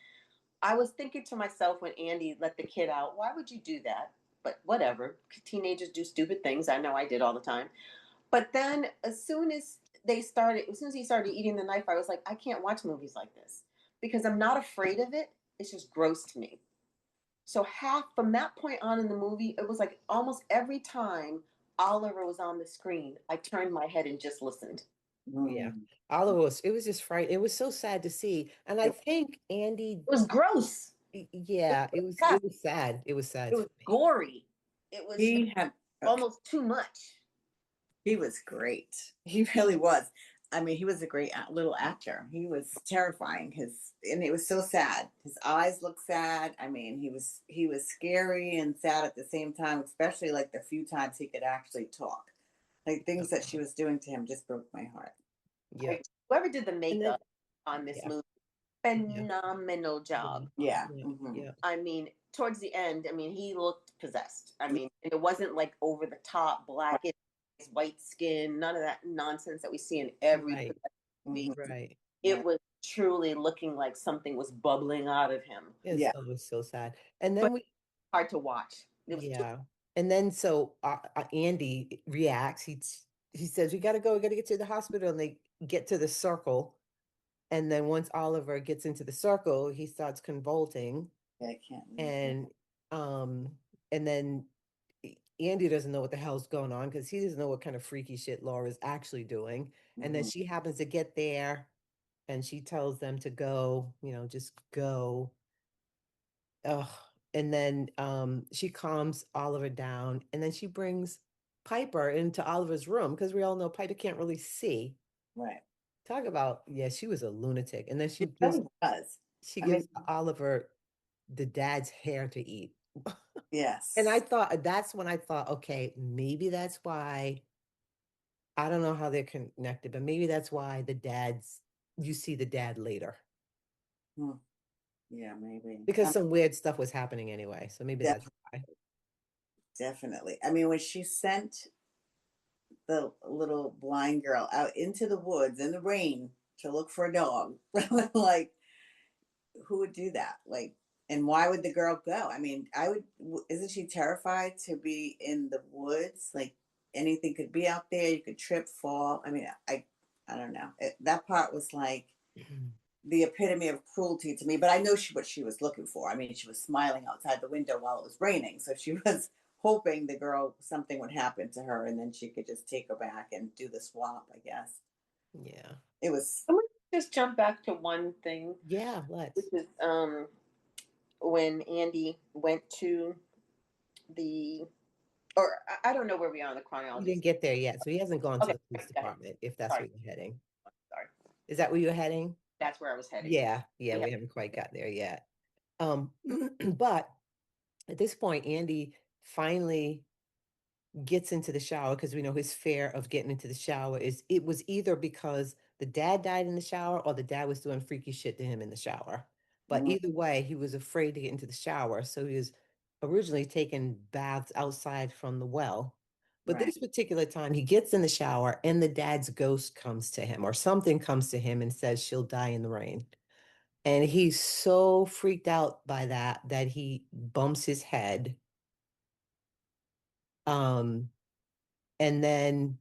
S3: I was thinking to myself when Andy let the kid out, why would you do that? But whatever. Teenagers do stupid things. I know I did all the time. But then as soon as he started eating the knife, I was like, I can't watch movies like this because I'm not afraid of it. It's just gross to me. So half from that point on in the movie, it was like almost every time Oliver was on the screen, I turned my head and just listened.
S1: Yeah.
S2: Mm.
S1: Oliver it was just fright. It was so sad to see. And I
S3: It
S1: think Andy,
S3: was gross. It
S1: yeah, it was
S3: was,
S1: it was sad. It was sad
S3: it
S1: for
S3: was
S1: me.
S3: gory. It was
S2: He had
S3: almost too much.
S2: he was great. He really was. I mean, he was a great little actor. He was terrifying. And it was so sad. His eyes looked sad. I mean, he was scary and sad at the same time, especially like the few times he could actually talk. Like things that she was doing to him just broke my heart.
S1: Yeah.
S3: Whoever did the
S1: And then
S3: makeup on this
S1: yeah,
S3: movie,
S1: yeah,
S3: phenomenal
S1: yeah,
S3: job.
S2: Yeah.
S1: yeah,
S2: Hmm.
S1: yeah.
S3: I mean, towards the end, I mean, he looked possessed. I mean, it wasn't like over the top, black, white skin, none of that nonsense that we see in every
S1: Right,
S3: movie.
S2: Hmm.
S1: right.
S3: It
S2: Right.
S3: was truly looking like something was bubbling out of him.
S2: Yeah.
S1: It was so sad. And
S3: But
S1: then we
S3: hard to watch. It was too
S1: yeah. And then so Andy reacts. He says, we gotta get to the hospital, and they get to the circle. And then once Oliver gets into the circle, he starts convulsing.
S2: I can't.
S1: And um and then Andy doesn't know what the hell's going on because he doesn't know what kind of freaky shit Laura's actually doing. And then
S2: Hmm.
S1: she happens to get there and she tells them to go, just go. Ugh. and then she calms Oliver down, and then she brings Piper into Oliver's room because we all know Piper can't really see.
S2: Right.
S1: Talk about, yeah, she was a lunatic. And then
S2: It really was.
S1: she
S2: I mean,
S1: gives Oliver the dad's hair to eat. And I
S2: yes.
S1: thought that's when I thought, okay, maybe that's why I don't know how they're connected, but maybe that's why you see the dad later
S2: Hmm. Yeah, maybe.
S1: because some weird stuff was happening anyway. So maybe that's
S2: Def-
S1: why.
S2: definitely. I mean, when she sent the little blind girl out into the woods in the rain to look for a dog, like, who would do that? Like, and why would the girl go? I mean, isn't she terrified to be in the woods? Like, anything could be out there. You could trip, fall. I mean, I don't know. That part was like the epitome of cruelty to me, but I know what she was looking for. I mean, she was smiling outside the window while it was raining. So she was hoping the girl, something would happen to her and then she could just take her back and do the swap, I guess.
S1: Yeah.
S2: It was,
S3: I'm gonna just jump back to one thing,
S1: Yeah,
S3: which
S1: let's.
S3: is when Andy went to the, or I don't know where we are in the
S1: We
S3: chronology.
S1: didn't get there yet. So he hasn't gone to
S3: Okay,
S1: the police
S3: go ahead.
S1: department, if that's
S3: Sorry,
S1: where you're heading.
S3: sorry.
S1: Is that where you're heading?
S3: That's where I was heading.
S1: Yeah, yeah,
S3: We have
S1: we haven't quite got there yet. But at this point, Andy finally gets into the shower because we know his fear of getting into the shower is it was either because the dad died in the shower or the dad was doing freaky shit to him in the shower. But
S2: mm,
S1: either way, he was afraid to get into the shower. So he was originally taking baths outside from the well. But
S2: right.
S1: this particular time, he gets in the shower and the dad's ghost comes to him or something comes to him and says she'll die in the rain. And he's so freaked out by that that he bumps his head. Um, and then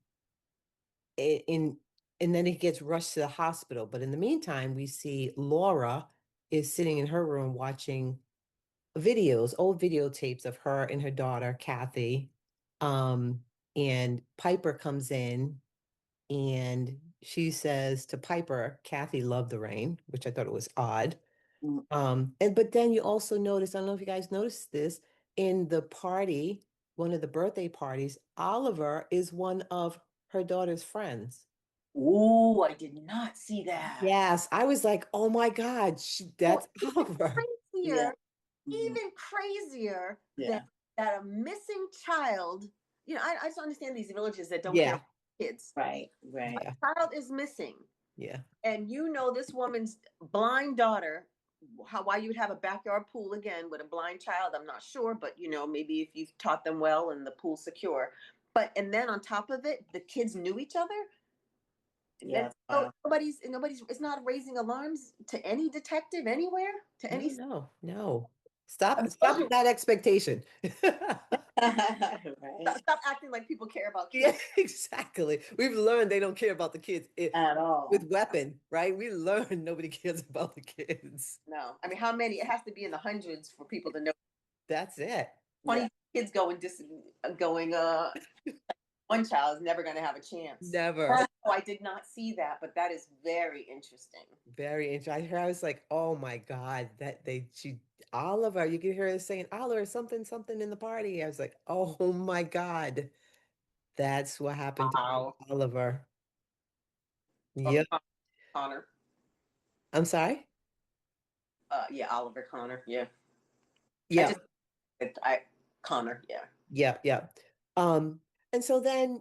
S1: in and then he gets rushed to the hospital. But in the meantime, we see Laura is sitting in her room watching videos, old videotapes of her and her daughter, Kathy. And Piper comes in and she says to Piper, Kathy loved the rain, which I thought it was odd.
S2: Mm.
S1: And but then you also notice, I don't know if you guys noticed this, in the party, one of the birthday parties, Oliver is one of her daughter's friends.
S3: Ooh, I did not see that.
S1: Yes, I was like, oh my God,
S3: Well,
S1: that's
S3: even
S1: Oliver.
S2: Yeah.
S3: crazier,
S2: Mhm.
S3: even crazier than
S2: Yeah.
S3: that a missing child. I just understand these villages that don't care
S1: Yeah,
S3: about kids.
S2: Right. Right.
S1: yeah,
S3: Child is missing,
S1: yeah,
S3: and this woman's blind daughter. Why you would have a backyard pool again with a blind child, I'm not sure, but maybe if you've taught them well and the pool's secure. But and then on top of it, the kids knew each other.
S2: Yeah.
S3: And nobody's it's not raising alarms to any detective anywhere, to
S1: no,
S3: any
S1: no, no.
S3: a
S1: Stop
S3: village.
S1: with that expectation.
S2: Right.
S3: Stop acting like people care about
S1: Yeah,
S3: kids.
S1: exactly. We've learned they don't care about the kids
S2: At all.
S1: with weapon, right? We learned nobody cares about the kids.
S3: No, I mean, how many? It has to be in the hundreds for people to know.
S1: That's it.
S3: 20
S2: Yeah.
S3: kids going. One child is never going to have a chance.
S1: Never.
S3: Oh, I did not see that, but that is very interesting.
S1: Very interesting. I was like, oh my God, Oliver, you could hear her saying, Oliver, something, something in the party. I was like, oh my God, that's what happened to
S3: Wow.
S1: Oliver.
S3: Or
S1: Yep.
S3: Connor.
S1: I'm sorry?
S3: Yeah, Oliver Connor. Yeah, I just
S1: Yep.
S3: I Connor. Yeah.
S1: Yep. Yep. Um, and so then,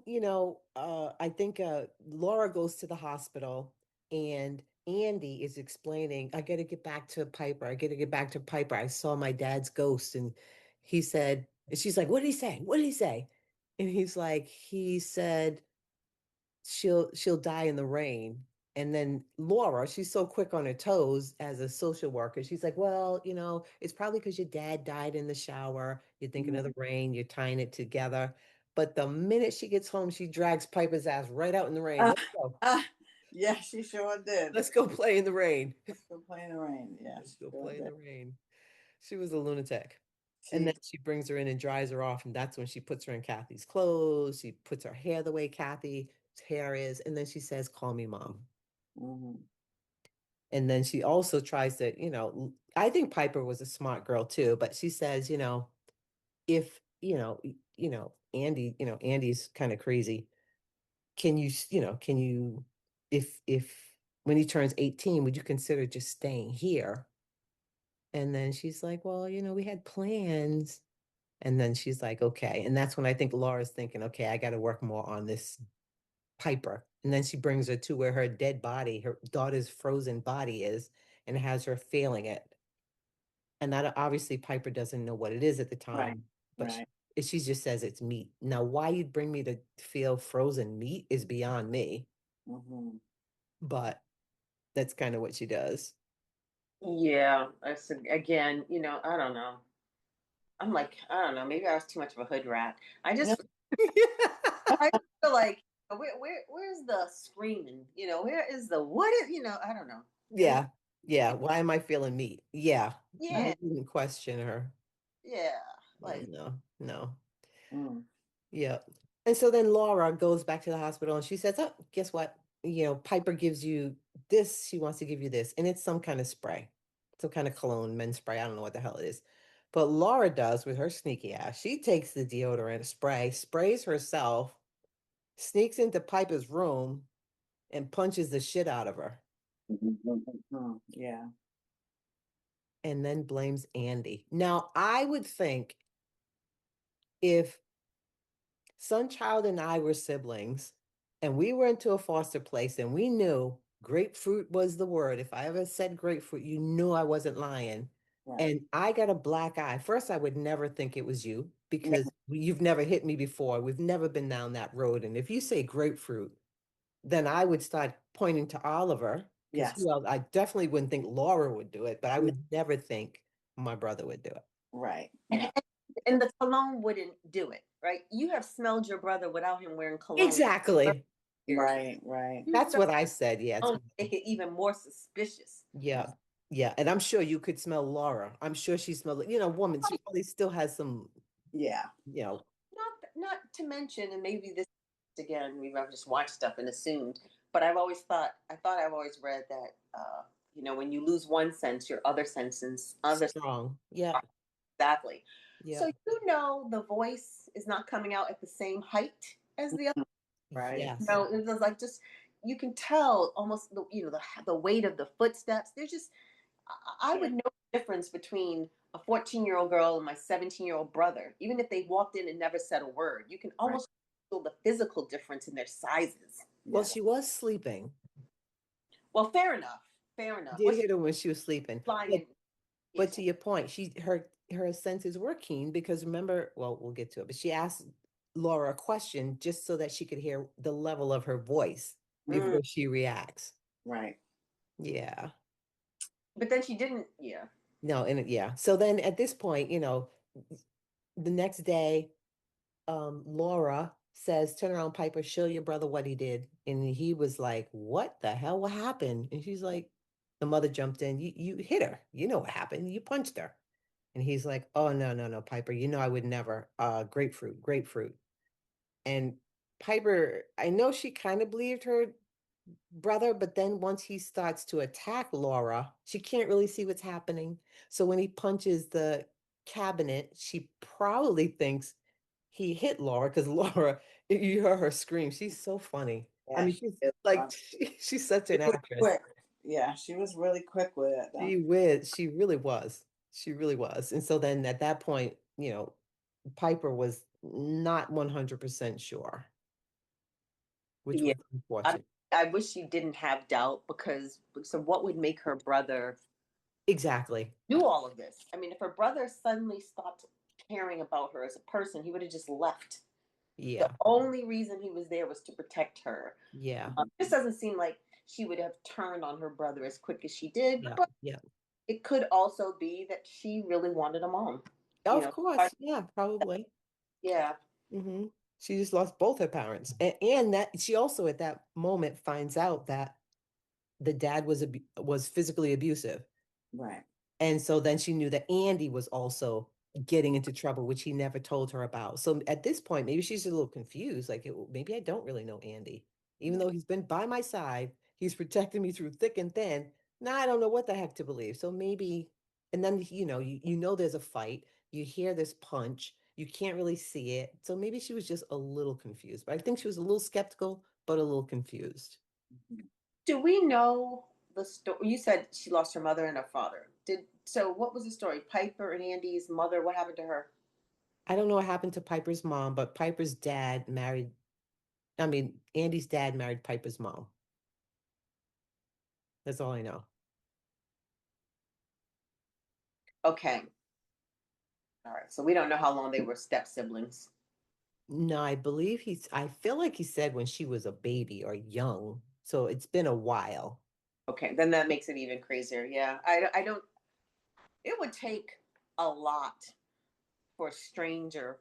S1: I think Laura goes to the hospital and Andy is explaining, I gotta get back to Piper. I gotta get back to Piper. I saw my dad's ghost. And he said, and she's like, what did he say? What did he say? And he's like, he said, she'll die in the rain. And then Laura, she's so quick on her toes as a social worker. She's like, well, it's probably because your dad died in the shower. You're thinking of
S2: Mhm.
S1: the rain, you're tying it together. But the minute she gets home, she drags Piper's ass right out in the rain.
S2: Uh,
S1: Let's go.
S2: yeah, she sure did.
S1: Let's go play in the rain.
S2: Still playing the rain. Yeah,
S1: Let's
S2: she
S1: go
S2: sure
S1: play in
S2: did.
S1: the rain. She was a lunatic. And then
S2: She.
S1: she brings her in and dries her off. And that's when she puts her in Kathy's clothes. She puts her hair the way Kathy's hair is. And then she says, call me mom.
S2: Mhm.
S1: And then she also tries to, I think Piper was a smart girl too, but she says, if, Andy's kind of crazy. Can you, can you, if when he turns 18, would you consider just staying here? And then she's like, well, we had plans. And then she's like, okay. And that's when I think Laura's thinking, okay, I got to work more on this Piper. And then she brings her to where her dead body, her daughter's frozen body is, and has her feeling it. And that obviously Piper doesn't know what it is at the
S2: Right.
S1: time, but
S2: Right.
S1: she just says it's meat. Now, why you'd bring me to feel frozen meat is beyond me,
S2: Hmm.
S1: but that's kind of what she does.
S3: Yeah, I said again, I don't know. I'm like, I don't know, maybe I was too much of a hood rat. I feel like where's the screaming? Where is the what is, I don't know. Maybe
S1: Yeah. Yeah. Why am I feeling meat? Yeah.
S3: yeah,
S1: You didn't question her.
S3: yeah.
S1: Yeah,
S3: Like
S1: no, no.
S2: Mm.
S1: Yeah. And so then Laura goes back to the hospital and she says, oh, guess what? Piper gives you this. She wants to give you this. And it's some kind of spray, some kind of cologne, men's spray. I don't know what the hell it is. But Laura does with her sneaky ass. She takes the deodorant spray, sprays herself, sneaks into Piper's room, and punches the shit out of her,
S2: Mhm. Yeah.
S1: and then blames Andy. Now, I would think if Sunchild and I were siblings, and we went to a foster place, and we knew grapefruit was the word. If I ever said grapefruit, you knew I wasn't lying.
S2: Right.
S1: And I got a black eye. First, I would never think it was you
S2: No,
S1: because you've never hit me before. We've never been down that road. And if you say grapefruit, then I would start pointing to Oliver because
S2: yes.
S1: I definitely wouldn't think Laura would do it, but I
S2: No,
S1: would never think my brother would do it.
S2: right.
S3: and,
S2: No.
S3: and the cologne wouldn't do it, right? You have smelled your brother without him wearing cologne.
S1: Exactly.
S2: Right. Right.
S3: You
S1: That's
S3: smell
S1: what I said. Yeah, it's
S3: cologne to make it even more suspicious.
S1: yeah. Yeah. And I'm sure you could smell Laura. I'm sure she smelled, woman, she probably still has some,
S2: Yeah.
S1: you know,
S3: Not to mention, and maybe this again, maybe I've just watched stuff and assumed, but I thought I've always read that when you lose one sense, your other
S1: strong. Yeah.
S3: exactly.
S1: Yeah.
S3: So the voice is not coming out at the same height as the other.
S2: Right.
S1: Yes.
S3: It was like just you can tell almost the weight of the footsteps. There's just I would know the difference between a 14-year-old girl and my 17-year-old brother, even if they walked in and never said a word. You can
S2: Right.
S3: almost feel the physical difference in their sizes.
S1: Well,
S2: Yes.
S1: she was sleeping.
S3: Well, fair enough. Fair enough.
S1: Did
S3: What's
S1: hit her when she was sleeping.
S3: flying
S1: But
S3: in? Yeah.
S1: but to your point, her senses were keen because remember, well, we'll get to it, but she asked Laura a question just so that she could hear the level of her voice
S3: Mm.
S1: before she reacts.
S2: Right.
S1: Yeah.
S3: But then she didn't. Yeah.
S1: No, and yeah. So then at this point, the next day, Laura says, turn around, Piper, show your brother what he did. And he was like, what the hell? What happened? And she's like, the mother jumped in, you hit her. You know what happened. You punched her. And he's like, oh, no, no, no, Piper, I would never. Grapefruit, grapefruit. And Piper, I know she kind of believed her brother, but then once he starts to attack Laura, she can't really see what's happening. So when he punches the cabinet, she probably thinks he hit Laura because Laura, you heard her scream. She's so funny. I
S2: Yeah.
S1: mean,
S2: She
S1: she's
S2: is
S1: like,
S2: fun.
S1: she's such
S2: She
S1: an
S2: was
S1: actress.
S2: quick. Yeah. She was really quick with it, though.
S1: She really was. She really was. And so then at that point, Piper was not 100% sure, which
S3: Yeah.
S1: was
S3: I,
S1: unfortunate.
S3: I wish she didn't have doubt because so what would make her brother
S1: Exactly.
S3: do all of this? I mean, if her brother suddenly stopped caring about her as a person, he would have just left. The
S1: Yeah.
S3: only reason he was there was to protect her.
S1: Yeah.
S3: This doesn't seem like she would have turned on her brother as quick as she did,
S1: Yeah.
S3: but
S1: Yeah.
S3: it could also be that she really wanted a mom. You
S1: Of
S3: know,
S1: course. Yeah, probably.
S3: yeah,
S1: Hmm. She just lost both her parents. And that she also at that moment finds out that the dad was physically abusive.
S2: Right.
S1: And so then she knew that Andy was also getting into trouble, which he never told her about. So at this point, maybe she's a little confused. Like, maybe I don't really know Andy. Even
S2: Yeah.
S1: though he's been by my side, he's protected me through thick and thin. Now I don't know what the heck to believe. So maybe, and then you know there's a fight. You hear this punch. You can't really see it. So maybe she was just a little confused. But I think she was a little skeptical, but a little confused.
S3: Do we know the story? You said she lost her mother and her father. Did so? What was the story? Piper and Andy's mother. What happened to her?
S1: I don't know what happened to Piper's mom, but Piper's dad married, I mean, Andy's dad married Piper's mom. That's all I know.
S3: Okay, all right. So we don't know how long they were step siblings.
S1: No, I feel like he said when she was a baby or young. So it's been a while.
S3: Okay, then that makes it even crazier. Yeah, I don't. It would take a lot for a stranger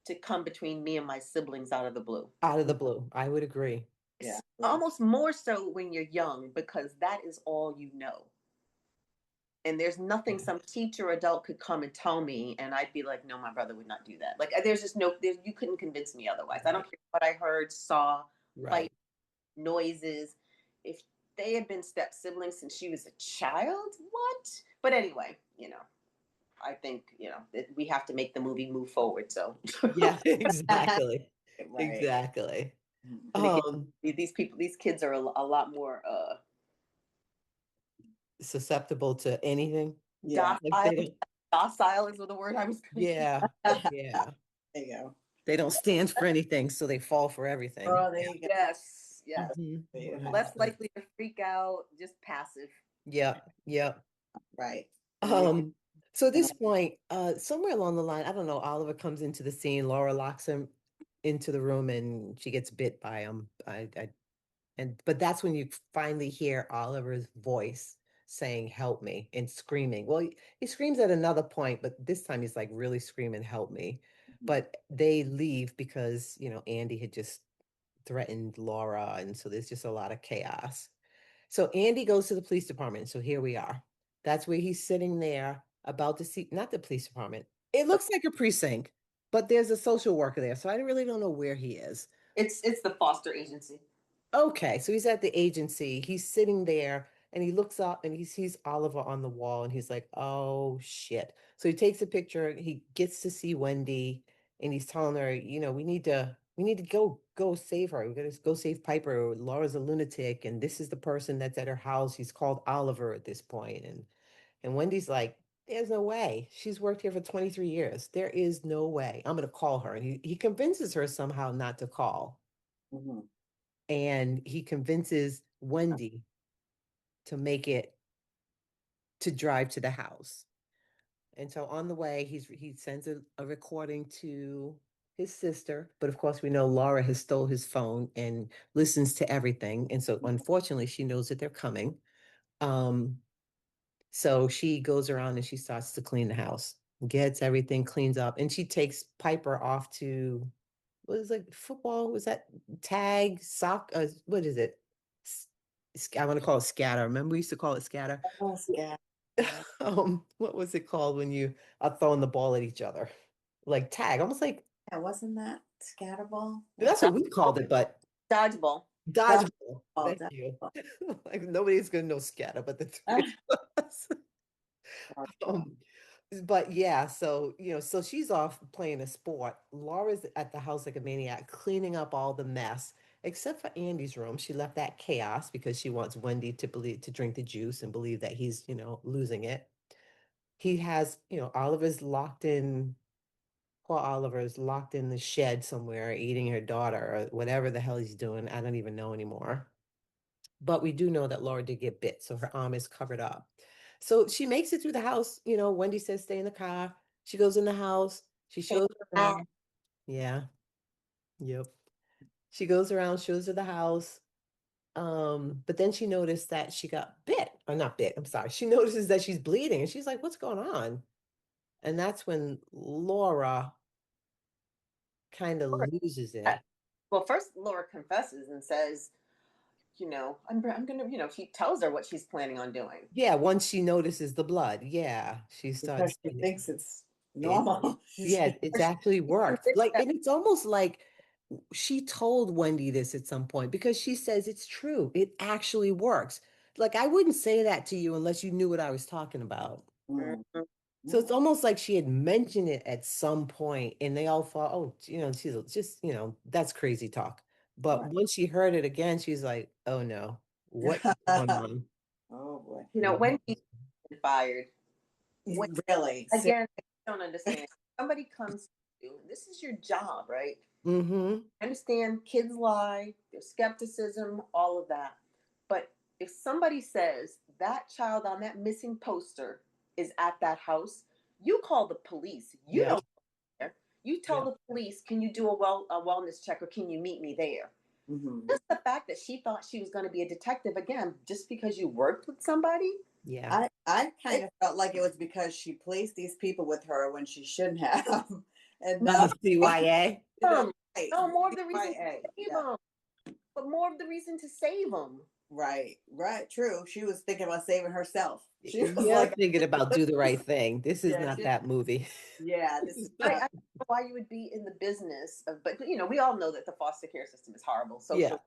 S3: to come between me and my siblings out of the blue.
S1: Out of the blue. I would agree.
S2: Yeah.
S3: Almost more so when you're young because that is all you know. And there's nothing
S1: Yeah.
S3: some teacher or adult could come and tell me, and I'd be like, no, my brother would not do that. Like, there's just no, you couldn't convince me otherwise. I don't
S1: Right.
S3: care what I heard, saw, fight,
S1: Right.
S3: noises. If they had been step siblings since she was a child, what? But anyway, I think that we have to make the movie move forward. So,
S1: Yeah, exactly.
S2: Right.
S1: Exactly.
S2: Mhm.
S3: and again,
S1: Um,
S3: these people, these kids are a lot more
S1: Susceptible to anything.
S2: Yeah.
S1: Like they
S3: docile.
S1: don't,
S3: Docile is the word I was going to
S1: yeah,
S3: use.
S1: yeah.
S2: There you go.
S1: They don't stand for anything, so they fall for everything.
S2: Oh, there you go.
S3: Yes, yes.
S2: There you have
S3: Less
S1: Right.
S3: likely to freak out, just passive.
S1: Yeah, yeah.
S2: right. Yeah.
S1: Um, so at this point, somewhere along the line, I don't know, Oliver comes into the scene, Laura locks him into the room and she gets bit by him. But that's when you finally hear Oliver's voice saying, "Help me," and screaming. Well, he screams at another point, but this time he's like really screaming, "Help me."
S2: Mhm.
S1: But they leave because, Andy had just threatened Laura, and so there's just a lot of chaos. So Andy goes to the police department. So here we are. That's where he's sitting there about to see, not the police department. It looks like a precinct, but there's a social worker there. So I really don't know where he is.
S3: It's the foster agency.
S1: Okay, so he's at the agency. He's sitting there and he looks up and he sees Oliver on the wall and he's like, "Oh shit." So he takes a picture, he gets to see Wendy and he's telling her, we need to go save her. We gotta go save Piper. Laura's a lunatic and this is the person that's at her house. He's called Oliver at this point. And Wendy's like, "There's no way. She's worked here for 23 years. There is no way. I'm gonna call her." And he convinces her somehow not to call,
S2: Mhm.
S1: and he convinces Wendy to make it to drive to the house. And so on the way, he sends a recording to his sister, but of course we know Laura has stole his phone and listens to everything. And so unfortunately, she knows that they're coming. Um, so she goes around and she starts to clean the house, gets everything cleaned up, and she takes Piper off to what is like football? Was that tag, sock? What is it? I want to call it scatter. Remember we used to call it scatter?
S2: Oh, scat. Yeah.
S1: What was it called when you are throwing the ball at each other? Like tag, almost like
S2: Yeah, wasn't that scatterball?
S1: that's what we called it, but
S3: Dodgeball.
S1: dodgeball.
S2: Dodgeball,
S1: Thank you.
S2: dodgeball.
S1: Like nobody's gonna know scatter, but the three of us.
S2: Dodgeball.
S1: Um, but yeah, so so she's off playing a sport. Laura's at the house like a maniac, cleaning up all the mess, except for Andy's room. She left that chaos because she wants Wendy to drink the juice and believe that he's, losing it. He has, Oliver's locked in, poor Oliver's locked in the shed somewhere, eating her daughter or whatever the hell he's doing. I don't even know anymore. But we do know that Laura did get bit, so her arm is covered up. So she makes it through the house. Wendy says, stay in the car. She goes in the house. She shows her around. Yeah. Yep. She goes around, shows her the house. But then she noticed that she got bit, or not bit, I'm sorry. She notices that she's bleeding and she's like, what's going on? And that's when Laura kind of loses it.
S3: Well, first Laura confesses and says, I'm gonna, she tells her what she's planning on doing.
S1: Yeah, once she notices the blood, yeah, she starts
S2: Because she
S1: saying
S2: thinks it's
S1: it.
S2: normal.
S1: Yeah, it's actually
S3: She's
S1: worked.
S3: convinced
S1: Like,
S3: that
S1: and it's almost like she told Wendy this at some point because she says it's true. It actually works. Like I wouldn't say that to you unless you knew what I was talking about.
S2: Mm.
S1: So
S2: Mm.
S1: it's almost like she had mentioned it at some point and they all thought, oh, she's just, that's crazy talk. But
S2: Right.
S1: once she heard it again, she's like, oh no, what is going on?
S2: Oh boy.
S3: When
S1: What
S3: he's
S1: is-
S3: fired, when,
S2: Really?
S3: again, I don't understand. Somebody comes to you, this is your job, right?
S1: Mm-hmm.
S3: I understand kids lie, there's skepticism, all of that. But if somebody says that child on that missing poster is at that house, you call the police. You
S1: Yeah.
S3: don't care. You tell
S1: Yeah.
S3: the police, can you do a wellness check or can you meet me there?
S2: Hmm.
S3: Just the fact that she thought she was going to be a detective again, just because you worked with somebody,
S1: Yeah.
S2: I kind
S3: it,
S2: of felt like it was because she placed these people with her when she shouldn't have, and
S3: no,
S2: that's why,
S1: CYA.
S2: right,
S3: no more of the reason to
S2: CIA,
S3: save
S2: yeah,
S3: them, but more of the reason to save them.
S2: right, right, true. She was thinking about saving herself. She was
S1: You're
S2: like,
S1: thinking about do the right thing. This is
S2: yeah,
S1: not that movie.
S2: yeah, this is
S3: I
S2: not,
S3: don't know why you would be in the business of, but we all know that the foster care system is horrible.
S1: Yeah.
S3: Social,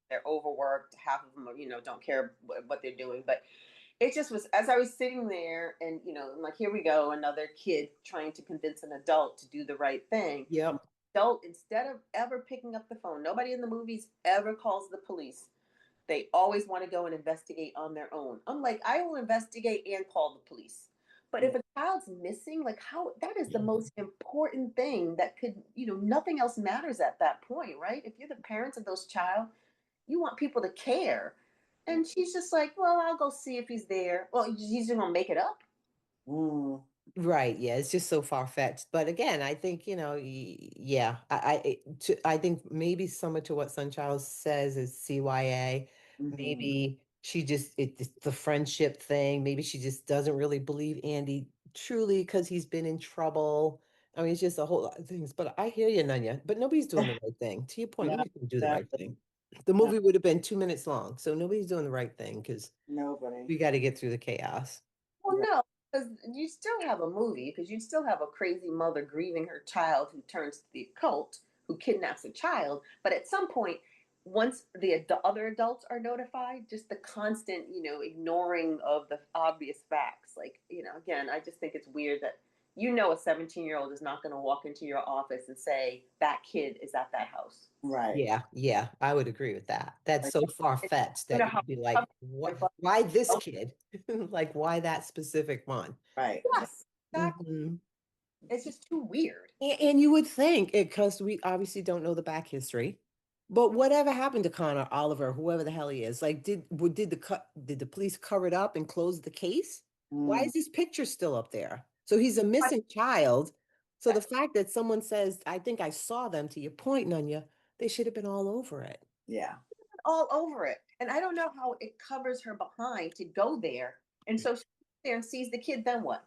S3: they're overworked. Half of them, don't care what they're doing. But it just was as I was sitting there, and I'm like, here we go, another kid trying to convince an adult to do the right thing.
S1: Yep.
S3: Adult, instead of ever picking up the phone, nobody in the movies ever calls the police. They always want to go and investigate on their own. I'm like, I will investigate and call the police. But
S2: yeah,
S3: if a child's missing, like how that is the most important thing that could, nothing else matters at that point, right? If you're the parents of those child, you want people to care.
S2: yeah.
S3: And she's just like, well, I'll go see if he's there. Well, he's just gonna make it up.
S2: Mm,
S1: Right. Yeah. It's just so far-fetched. But again, I think, yeah, I think maybe similar to what Sunchild says is CYA.
S2: hmm,
S1: Maybe it's the friendship thing. Maybe she just doesn't really believe Andy truly because he's been in trouble. I mean, it's just a whole lot of things. But I hear you, Nanya. But nobody's doing the right thing. To your point,
S2: no,
S1: nobody's going to do the right
S2: exactly.
S1: thing. The
S2: No,
S1: movie would have been 2 minutes long. So nobody's doing the right thing because
S2: nobody.
S1: we got to get through the chaos.
S3: Well,
S2: Right.
S3: no, because you still have a movie, because you'd still have a crazy mother grieving her child who turns to the occult, who kidnaps a child. But at some point, once the other adults are notified, just the constant, ignoring of the obvious facts. Like, again, I just think it's weird that a 17-year-old is not going to walk into your office and say that kid is at that house.
S2: Right.
S1: Yeah, yeah, I would agree with that. That's
S3: Like,
S1: so far-fetched
S3: you
S1: that
S3: know how
S1: you'd be
S3: tough
S1: like,
S3: it
S1: what?
S3: was.
S1: Why this kid? Like, why that specific one?
S2: Right.
S3: Yes, exactly.
S1: Mhm.
S3: It's just too weird.
S1: And you would think it because we obviously don't know the back history. But whatever happened to Connor, Oliver, whoever the hell he is? Like, did the police cover it up and close the case? Why
S2: Mm,
S1: is this picture still up there? So he's a missing child. So the fact that someone says, I think I saw them, to your point, Nunya, they should have been all over it.
S2: yeah.
S3: All over it. And I don't know how it covers her behind to go there. And so she's there and sees the kid, then what?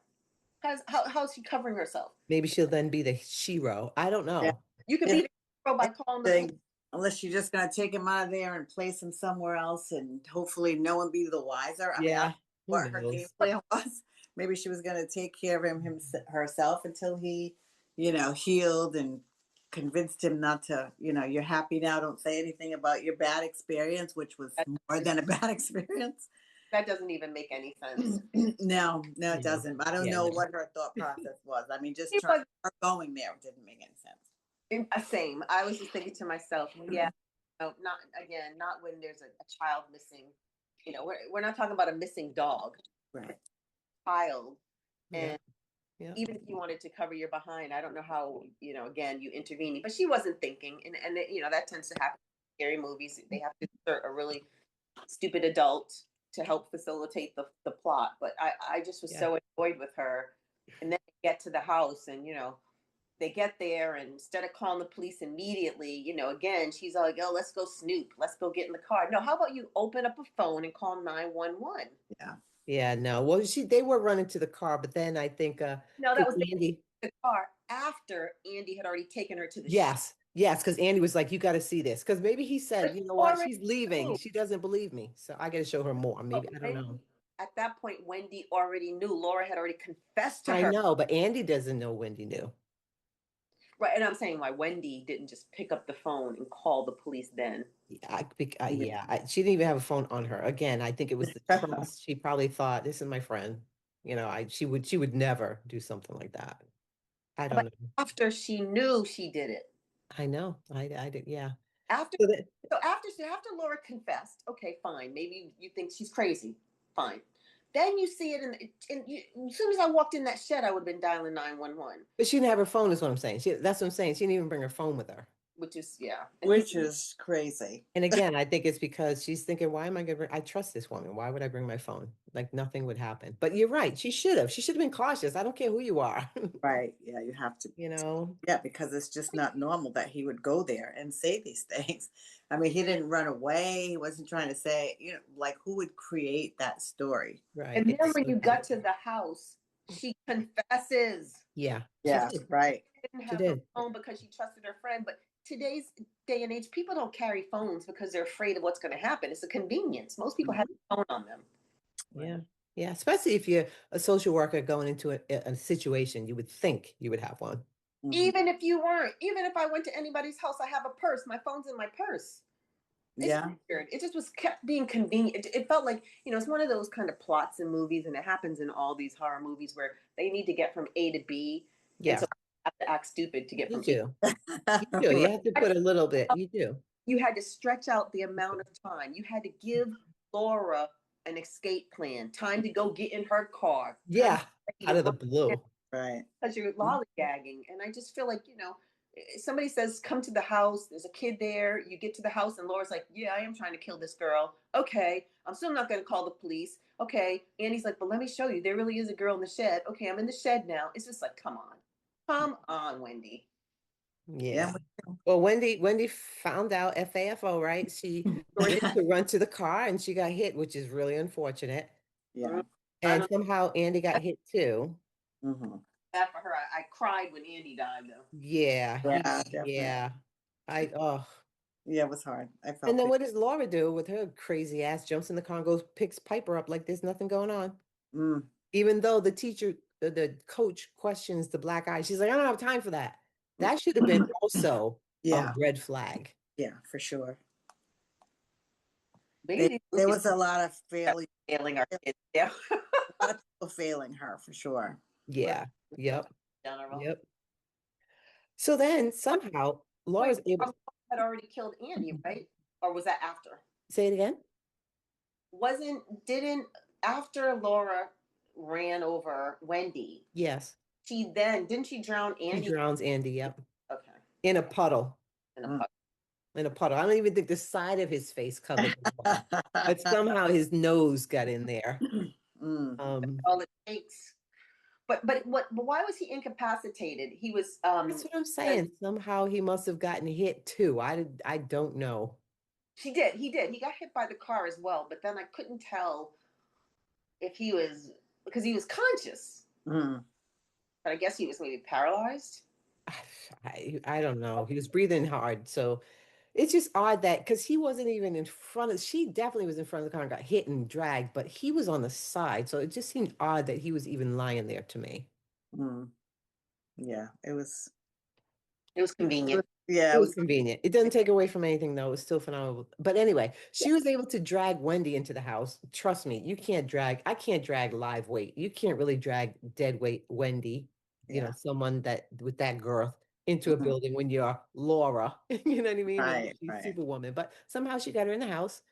S3: How's she covering herself?
S1: Maybe she'll then be the shero. I don't
S2: Yeah.
S1: know.
S3: You could be
S2: If
S3: the hero by calling the police.
S2: anything, unless you're just going to take him out of there and place him somewhere else and hopefully no one be the wiser. I mean, I don't know
S1: Yeah, who
S2: what her game
S1: knows?
S2: plan was. Maybe she was going to take care of herself until he, healed and convinced him not to, you're happy now. Don't say anything about your bad experience, which was
S3: That,
S2: more than a bad experience.
S3: that doesn't even make any sense.
S2: No, no, it
S1: Yeah,
S2: doesn't. I don't
S1: yeah,
S2: know
S1: no.
S2: what her thought process was. I mean, just
S3: It was
S2: her going there didn't make any sense.
S3: same. I was just thinking to myself, yeah, no, not again, not when there's a child missing. We're not talking about a missing dog,
S2: Right.
S3: child.
S1: Yeah,
S3: And
S1: yeah,
S3: even if you wanted to cover your behind, I don't know how, again, you intervene, but she wasn't thinking. And that tends to happen in scary movies. They have to insert a really stupid adult to help facilitate the plot. But I just was
S1: yeah,
S3: so annoyed with her. And then they get to the house and, they get there and instead of calling the police immediately, again, she's like, oh, let's go snoop. Let's go get in the car. No, how about you open up a phone and call 911?
S2: Yeah.
S1: yeah. No, well, they were running to the car, but then I think,
S3: No, that
S1: because
S3: was
S1: Andy,
S3: the car after Andy had already taken her to the show.
S1: yes, yes, because Andy was like, you got to see this, because maybe he said,
S3: But
S1: you
S3: she
S1: know what,
S3: already
S1: she's leaving,
S3: knew.
S1: she doesn't believe me, so I got to show her more.
S3: But
S1: Maybe I don't know.
S3: Wendy, at that point, Wendy already knew. Laura had already confessed to
S1: I
S3: her.
S1: know, but Andy doesn't know Wendy knew.
S3: Right. And I'm saying why Wendy didn't just pick up the phone and call the police then.
S1: Yeah, she didn't even have a phone on her. Again, I think it was the trust. She probably thought, this is my friend. She would never do something like that. I don't
S3: But
S1: know.
S3: after she knew she did it,
S1: I know. I did. Yeah.
S3: after
S1: So that,
S3: after Laura confessed, okay, fine, maybe you think she's crazy, fine. Then you see it as soon as I walked in that shed, I would have been dialing 911,
S1: but she didn't have her phone, is what I'm saying. That's what I'm saying. She didn't even bring her phone with her.
S3: which is yeah. And he
S2: Which is crazy.
S1: And again, I think it's because she's thinking, why am I going to bring, I trust this woman. Why would I bring my phone? Like nothing would happen. But you're right. She should have. She should have been cautious. I don't care who you are.
S2: Right. Yeah, you have to.
S1: You know?
S2: Yeah, because it's just not normal that he would go there and say these things. I mean, he didn't run away. He wasn't trying to say, like who would create that story?
S1: Right.
S3: and then
S1: It's
S3: when
S1: so
S3: you
S1: funny.
S3: got to the house, she confesses.
S1: Yeah, she
S2: Yeah,
S1: did.
S2: right.
S3: She didn't
S1: She
S3: have her
S1: did.
S3: phone because she trusted her friend. But today's day and age, people don't carry phones because they're afraid of what's going to happen. It's a convenience. Most people have
S2: Mhm.
S3: a phone on them.
S1: Yeah. Yeah. Especially if you're a social worker going into a situation, you would think you would have one.
S2: Mhm.
S3: Even if you weren't, even if I went to anybody's house, I have a purse. My phone's in my purse. It's
S2: Yeah.
S3: weird. It just was kept being convenient. It felt like, it's one of those kind of plots in movies, and it happens in all these horror movies where they need to get from A to B. And so
S1: Yeah,
S3: you have to act stupid to get
S1: you
S3: from A.
S1: do. You do. You have to put a little bit. You do.
S3: You had to stretch out the amount of time. You had to give Laura an escape plan, time to go get in her car, time to
S1: Yeah.
S3: get ready
S1: Out
S3: to
S1: of the
S3: run
S1: blue.
S2: Right.
S3: because you're lollygagging. And I just feel like, somebody says, come to the house, there's a kid there, you get to the house, and Laura's like, yeah, I am trying to kill this girl. Okay, I'm still not going to call the police. Okay. Andy's like, but let me show you. There really is a girl in the shed. Okay, I'm in the shed now. It's just like, come on. Come on, Wendy.
S1: Yeah.
S2: Yeah.
S1: Well, Wendy found out FAFO, right? She went to run to the car and she got hit, which is really unfortunate.
S2: Yeah.
S3: I
S1: And
S3: don't
S1: somehow Andy got hit too.
S2: Hmm.
S3: that for her. I cried when Andy died, though.
S1: Yeah,
S2: Yeah, definitely.
S1: yeah. Oh.
S2: Yeah, it was hard. I
S1: And
S2: felt
S1: then
S2: for
S1: what does Laura do with her crazy ass? Jumps in the car and goes, picks Piper up like there's nothing going on.
S2: you. Mm,
S1: Even though the teacher, the coach questions the black eye, she's like, I don't have time for that. That should have been also a
S2: yeah,
S1: red flag.
S2: yeah, for sure.
S3: Maybe
S2: They,
S3: these
S2: there
S3: movies
S2: was a lot of
S3: are
S2: failing,
S3: failing our kids. Yeah.
S2: a lot of people failing her for sure.
S3: Right.
S1: Yeah. Yep.
S3: General.
S1: Yep. So then somehow
S3: Wait,
S1: Laura's able to
S3: had already killed Andy, right? Or was that after?
S1: say it again.
S3: Didn't after Laura ran over Wendy,
S1: Yes.
S3: didn't she drown
S1: She
S3: Andy?
S1: drowns Andy. Yep.
S3: Okay.
S1: In a puddle.
S3: In a
S2: Mm.
S3: puddle.
S1: In a puddle. I don't even think the side of his face covered in water, but somehow his nose got in there.
S2: Mm.
S3: All it takes. But why was he incapacitated? He was
S1: That's what I'm
S3: because
S1: saying. Somehow he must have gotten hit too. I don't know.
S3: he got hit by the car as well, but then I couldn't tell if he was because he was conscious.
S2: Mm.
S3: But I guess he was maybe paralyzed.
S1: I don't know. He was breathing hard. So it's just odd that because he wasn't even in front of, she definitely was in front of the car and got hit and dragged, but he was on the side. So it just seemed odd that he was even lying there to me.
S2: Mm. Yeah, it was.
S3: It was convenient.
S2: Yeah,
S1: It
S2: it
S1: was
S2: was.
S1: convenient. It doesn't take away from anything, though. It's still phenomenal. But anyway,
S2: Yeah,
S1: she was able to drag Wendy into the house. Trust me, I can't drag live weight. You can't really drag dead weight Wendy,
S2: yeah.
S1: someone that with that girth into a
S2: Mhm.
S1: building when you're Laura, you know what I mean? And
S2: Right,
S1: she's
S2: right.
S1: Superwoman. But somehow she got her in the house.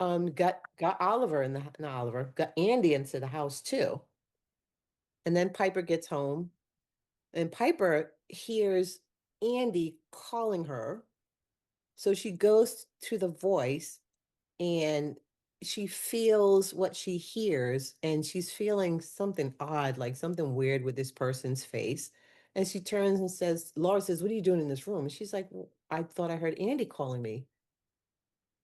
S1: Got Oliver in the, not Oliver, got Andy into the house too. And then Piper gets home, and Piper hears Andy calling her. So she goes to the voice and she feels what she hears, and she's feeling something odd, like something weird with this person's face. And she turns and says, Laura says, what are you doing in this room? And she's like, "Well, I thought I heard Andy calling me."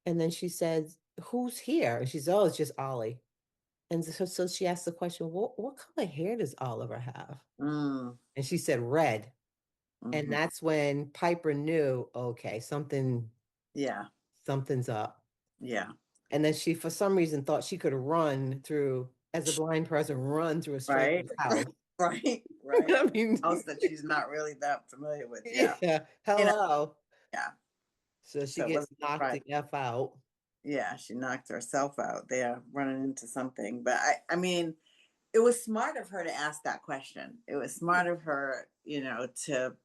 S1: And then she says, who's here? And she's, oh, it's just Ollie. And so she asked the question, what color hair does Oliver have?
S2: Mm.
S1: And she said, red. And
S2: Hmm.
S1: that's when Piper knew, okay,
S2: Yeah,
S1: something's up.
S2: yeah.
S1: And then she, for some reason, thought she could run through, as a blind person, run through a
S2: Right,
S1: stranger's house.
S2: right, right.
S1: I mean,
S2: House that she's not really that familiar with. Yeah,
S1: yeah,
S2: you know.
S1: hello.
S2: Yeah,
S1: So she
S2: So it
S1: gets
S2: wasn't
S1: knocked
S2: right.
S1: the F out.
S2: Yeah, she knocked herself out there running into something. But I mean, it was smart of her to ask that question. It was smart of her, to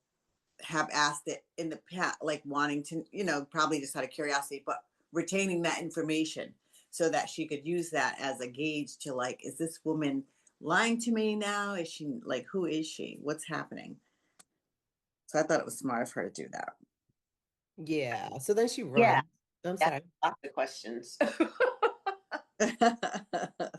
S2: have asked it in the past, like wanting to, probably just out of curiosity, but retaining that information so that she could use that as a gauge to like, is this woman lying to me now? Is she like, who is she? What's happening? So I thought it was smart of her to do
S1: Yeah. So then she
S3: Yeah,
S1: runs. I'm
S3: that's
S1: sorry.
S3: lots of questions.
S2: that.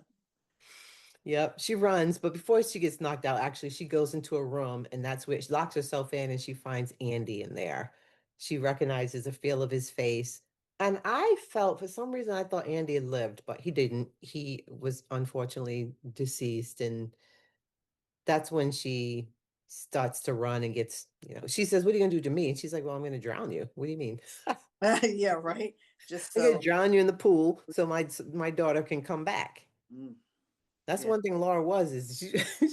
S1: Yep, she runs, but before she gets knocked out, actually, she goes into a room, and that's where she locks herself in, and she finds Andy in there. She recognizes the feel of his face, and I felt for some reason I thought Andy had lived, but he didn't. He was unfortunately deceased, and that's when she starts to run and gets, she says, "What are you gonna do to me?" And she's like, "Well, I'm gonna drown you. What do you mean?
S2: Yeah, right. Just
S1: I'm gonna
S2: so.
S1: drown you in the pool so my daughter can come back."
S2: Mm,
S1: That's
S2: yeah.
S1: one thing Laura was is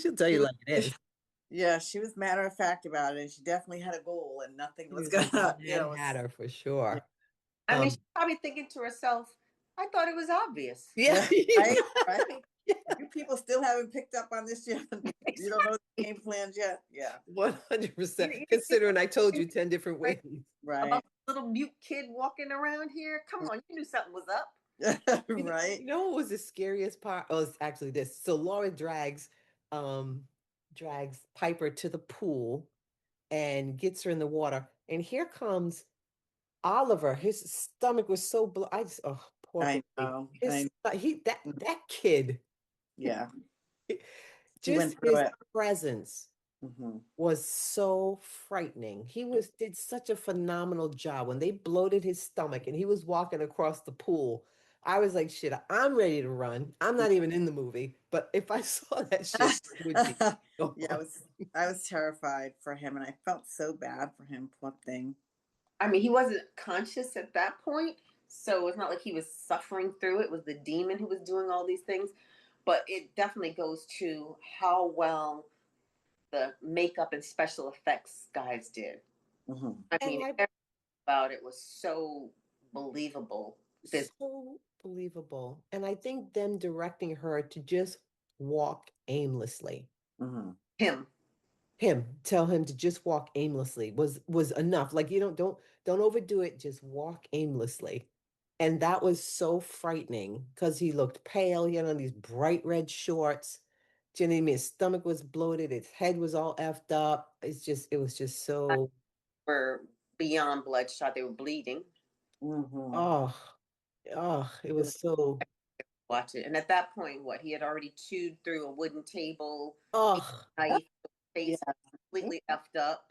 S1: she'll tell
S2: She
S1: you
S2: was,
S1: like it is.
S2: yeah, she was matter of fact about it. And she definitely had a goal and nothing
S1: She
S2: was
S1: was a
S2: gonna,
S1: mad hatter for
S2: yeah.
S1: sure.
S3: I mean, she's
S1: Um,
S3: probably thinking to herself, I thought it was obvious.
S1: yeah,
S2: Yeah, right, right.
S1: yeah,
S2: You people still haven't picked up on this yet. You don't know the game plans yet. Yeah,
S1: 100%.
S3: You didn't
S1: Considering I told
S3: think
S1: you 10 different
S3: right
S1: ways.
S2: right,
S3: about the little mute kid walking around here? Come on, you knew something was up.
S2: right.
S1: You know what was the scariest part? Oh, it's actually this. So Laura um, drags Piper to the pool and gets her in the water. And here comes Oliver. His stomach was so I just, oh, poor
S2: I
S1: baby.
S2: know.
S1: That kid,
S2: Yeah, she
S1: just
S2: went through
S1: his
S2: it.
S1: presence
S2: Hmm.
S1: was so frightening. He was did such a phenomenal job when they bloated his stomach and he was walking across the pool. I was like, shit, I'm ready to run. I'm not even in the movie, but if I saw that shit, it would be
S2: Yeah,
S1: gone.
S2: I was terrified for him, and I felt so bad for him. Poor thing.
S3: I mean, he wasn't conscious at that point, so it's not like he was suffering through it. It was the demon who was doing all these things. But it definitely goes to how well the makeup and special effects guys did.
S2: Hmm.
S3: I
S1: And
S3: mean,
S1: I
S3: everything about it was so believable.
S1: so believable. And I think them directing her to just walk aimlessly.
S2: Hmm.
S3: Him.
S1: Him tell him to just walk aimlessly was enough. Like you don't overdo it, just walk aimlessly. And that was so frightening because he looked pale. He had on these bright red shorts. Do you know what I mean? His stomach was bloated, his head was all effed up. It was just so,
S3: Were beyond bloodshot. They were bleeding.
S2: Hmm.
S1: oh, it was so,
S3: Watch it. And at that point, what he had already chewed through a wooden table, ate
S1: oh,
S3: a knife,
S2: Yeah.
S3: face completely effed up.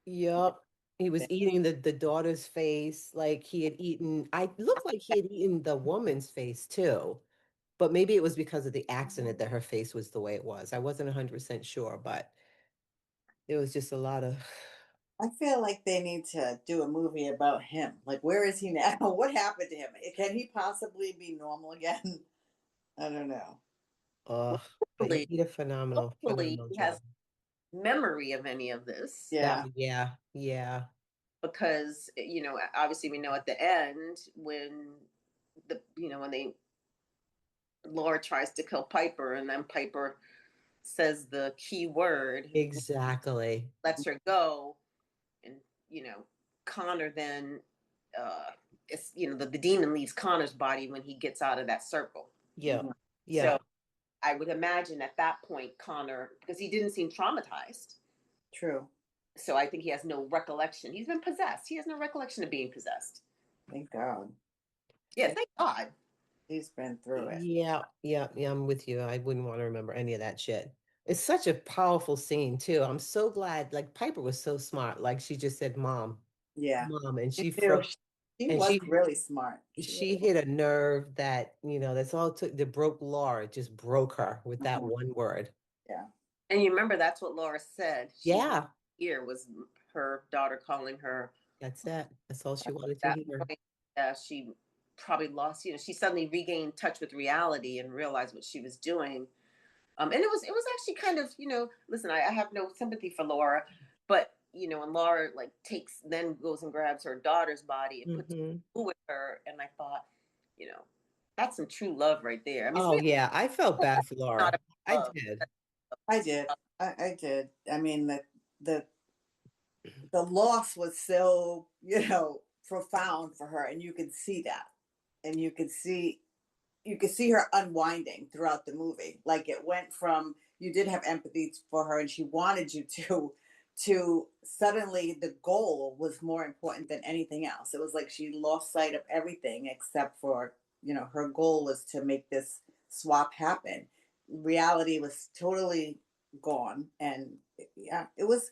S1: yep. He was eating the daughter's face like he had eaten, I looked like he had eaten the woman's face too. But maybe it was because of the accident that her face was the way it was. I wasn't 100% sure, but it was just a lot of,
S2: I feel like they need to do a movie about him. Like, where is he now? What happened to him? Can he possibly be normal again? I don't know.
S1: but he
S3: Hopefully,
S1: did a phenomenal,
S3: hopefully
S1: phenomenal
S3: he
S1: job.
S3: has memory of any of this
S1: That,
S2: Yeah.
S1: yeah, yeah,
S3: because obviously we know at the end when when they Laura tries to kill Piper and then Piper says the key word,
S1: exactly.
S3: lets her go, and Connor then it's the demon leaves Connor's body when he gets out of that circle.
S1: Yeah,
S2: Hmm.
S3: So
S1: yeah,
S3: I would imagine at that point Connor, because he didn't seem traumatized,
S2: True.
S3: so I think he has no recollection. He's been possessed. He has no recollection of being possessed.
S2: Thank God.
S3: Yeah,
S2: Yeah,
S3: thank God.
S2: he's been through it.
S1: yeah, yeah, yeah. I'm with you. I wouldn't want to remember any of that shit. It's such a powerful scene too. I'm so glad. Like Piper was so smart. Like she just said, "Mom,
S2: Yeah.
S1: mom," and
S2: You knew she
S1: and
S2: was
S1: she
S2: really smart. She really
S1: she hit a nerve that, that's all it took that broke Laura. It just broke her with
S2: was.
S1: that
S2: Mhm.
S1: one word.
S2: Yeah.
S3: And you remember that's what Laura said. She wanted
S1: Yeah,
S3: to hear was her daughter calling her.
S1: that's it. That's all she
S3: At
S1: wanted to
S3: that
S1: hear.
S3: point, she probably lost. She suddenly regained touch with reality and realized what she was doing. And it was actually kind of. Listen, I have no sympathy for Laura, but and Laura like takes then goes and grabs her daughter's body and puts
S1: Hmm.
S3: it with her, and I thought, you know, that's some true love right there. I mean, it's
S1: Oh
S3: really
S1: yeah, I felt bad for
S3: not
S1: Laura. I
S3: about love.
S1: did.
S2: I did. I did. I mean, the the loss was so, profound for her, and you could see that, and you could see her unwinding throughout the movie. Like it went from you did have empathy for her, and she wanted you to suddenly the goal was more important than anything else. It was like she lost sight of everything except for her goal was to make this swap happen. Reality was totally gone, and yeah, it was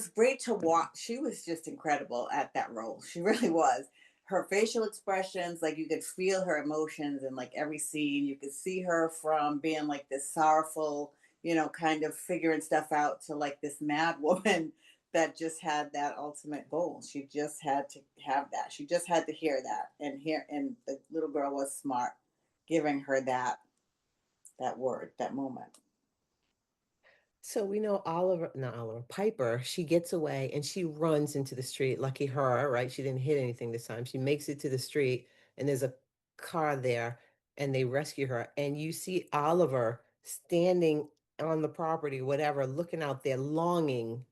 S2: great to watch. She was just incredible at that role. She really was. Her facial expressions, like you could feel her emotions in like every scene. You could see her from being like this sorrowful, kind of figuring stuff out to like this mad woman that just had that ultimate goal. She just had to have that. She just had to hear that and the little girl was smart giving her that word, that moment.
S1: So we know Oliver, not Oliver, Piper, she gets away and she runs into the street. Lucky her, right? She didn't hit anything this time. She makes it to the street and there's a car there and they rescue her. And you see Oliver standing on the property, whatever, looking out there, longing,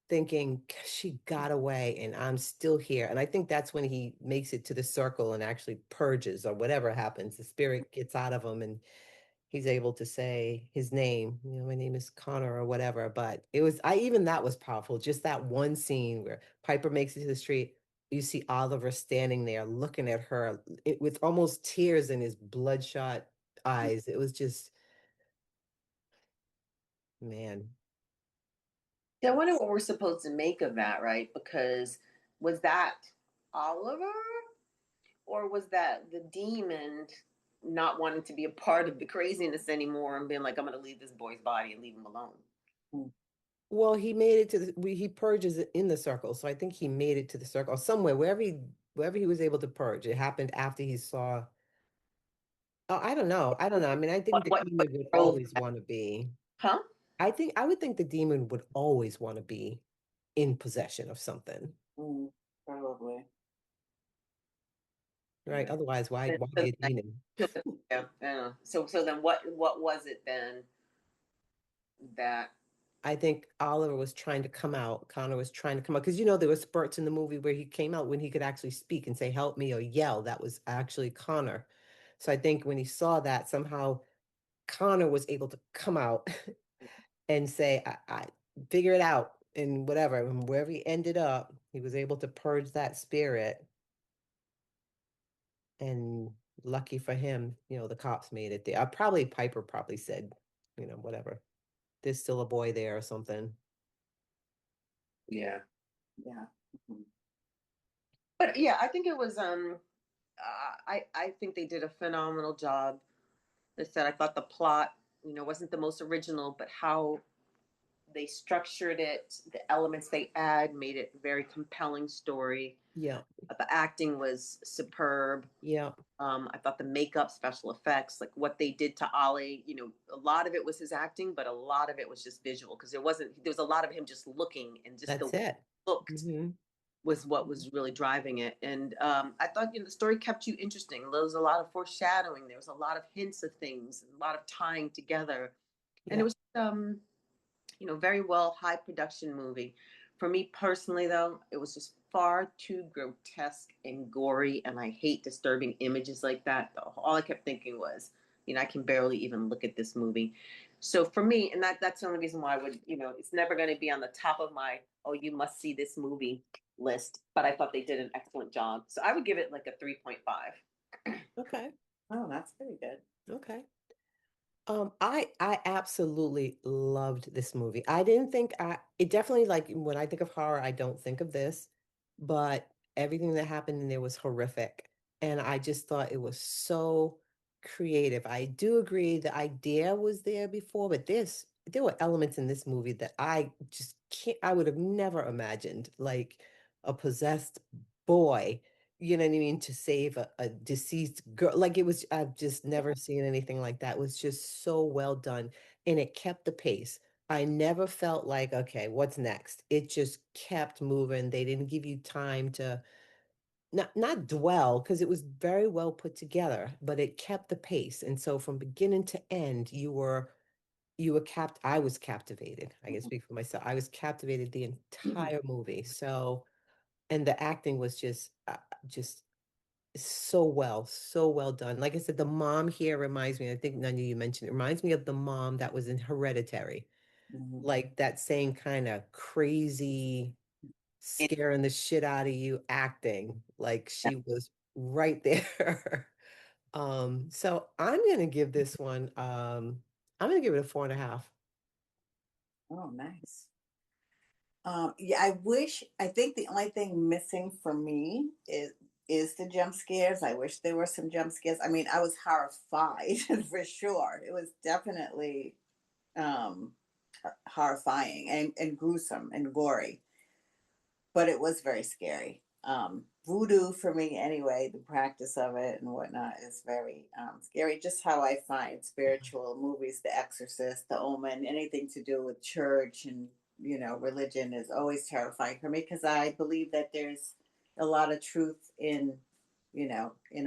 S1: thinking, she got away and I'm still here. And I think that's when he makes it to the circle and actually purges or whatever happens. The spirit gets out of him and he's able to say his name, my name is Connor or whatever. But even that was powerful. Just that one scene where Piper makes it to the street. You see Oliver standing there looking at her with almost tears in his bloodshot eyes. It was just, man.
S3: Yeah, I wonder what we're supposed to make of that, right? Because was that Oliver, or was that the demon not wanting to be a part of the craziness anymore and being like, I'm going to leave this boy's body and leave him alone?
S2: Mm.
S1: Well, he made it to he purges it in the circle. So I think he made it to the circle somewhere, wherever he was able to purge. It happened after he saw. Oh, I don't know. I don't know. I mean, I think
S3: What
S1: the
S3: what
S1: demon would
S3: drove
S1: always
S3: that?
S1: want to be.
S3: Huh?
S1: I would think the demon would always want to be in possession of something,
S2: Mm, probably.
S1: right?
S2: Yeah.
S1: Otherwise, why
S3: So,
S1: be a demon?
S3: yeah, yeah. So then what was it then that
S1: I think Oliver was trying to come out. Connor was trying to come out because there were spurts in the movie where he came out when he could actually speak and say "help me" or yell. That was actually Connor. So I think when he saw that, somehow Connor was able to come out and say, I figure it out and whatever. And wherever he ended up, he was able to purge that spirit. And lucky for him, the cops made it there. Probably Piper probably said, whatever. There's still a boy there or something.
S3: yeah.
S2: Yeah. Mhm.
S3: But yeah, I think it was I think they did a phenomenal job. They said I thought the plot, wasn't the most original, but how they structured it, the elements they add made it a very compelling story.
S1: Yeah,
S3: The acting was superb.
S1: yeah,
S3: I thought the makeup, special effects, like what they did to Ollie, a lot of it was his acting, but a lot of it was just visual because there was a lot of him just looking and just the way
S1: that's it.
S3: he looked
S1: Hmm.
S3: was what was really driving it. And I thought, the story kept you interesting. There was a lot of foreshadowing. There was a lot of hints of things, a lot of tying together. And it
S1: Yeah.
S3: was, very well, high production movie. For me personally, though, it was just far too grotesque and gory, and I hate disturbing images like that. All I kept thinking was, I can barely even look at this movie. So for me, and that's the only reason why I would, it's never going to be on the top of my, oh, you must see this movie list. But I thought they did an excellent job. So I would give it like a 3.5.
S1: Okay.
S2: Oh, that's pretty good.
S1: Okay. I absolutely loved this movie. I didn't think it definitely like when I think of horror, I don't think of this, but everything that happened in there was horrific. And I just thought it was so creative. I do agree the idea was there before, but there were elements in this movie that I just can't, I would have never imagined, like a possessed boy, you know what I mean, to save a deceased girl. Like it was, I've just never seen anything like that. It was just so well done. And it kept the pace. I never felt like, okay, what's next? It just kept moving. They didn't give you time to not dwell because it was very well put together, but it kept the pace. And so from beginning to end, I was captivated. I can
S2: Mhm.
S1: speak for myself. I was captivated the entire movie. So, and the acting was just so well done. Like I said, the mom here reminds me, I think none of you mentioned it, reminds me of the mom that was in Hereditary.
S2: Mhm.
S1: Like that same kind of crazy, scaring the shit out of you acting. Like she was right there. So I'm gonna give this one, I'm gonna give it a 4.5.
S2: Oh, nice. Yeah, I wish. I think the only thing missing for me is the jump scares. I wish there were some jump scares. I mean, I was horrified for sure. It was definitely um, horrifying and gruesome and gory, but it was very scary. Voodoo for me, anyway, the practice of it and whatnot is very scary. Just how I find spiritual movies, The Exorcist, The Omen, anything to do with church and religion is always terrifying for me because I believe that there's a lot of truth in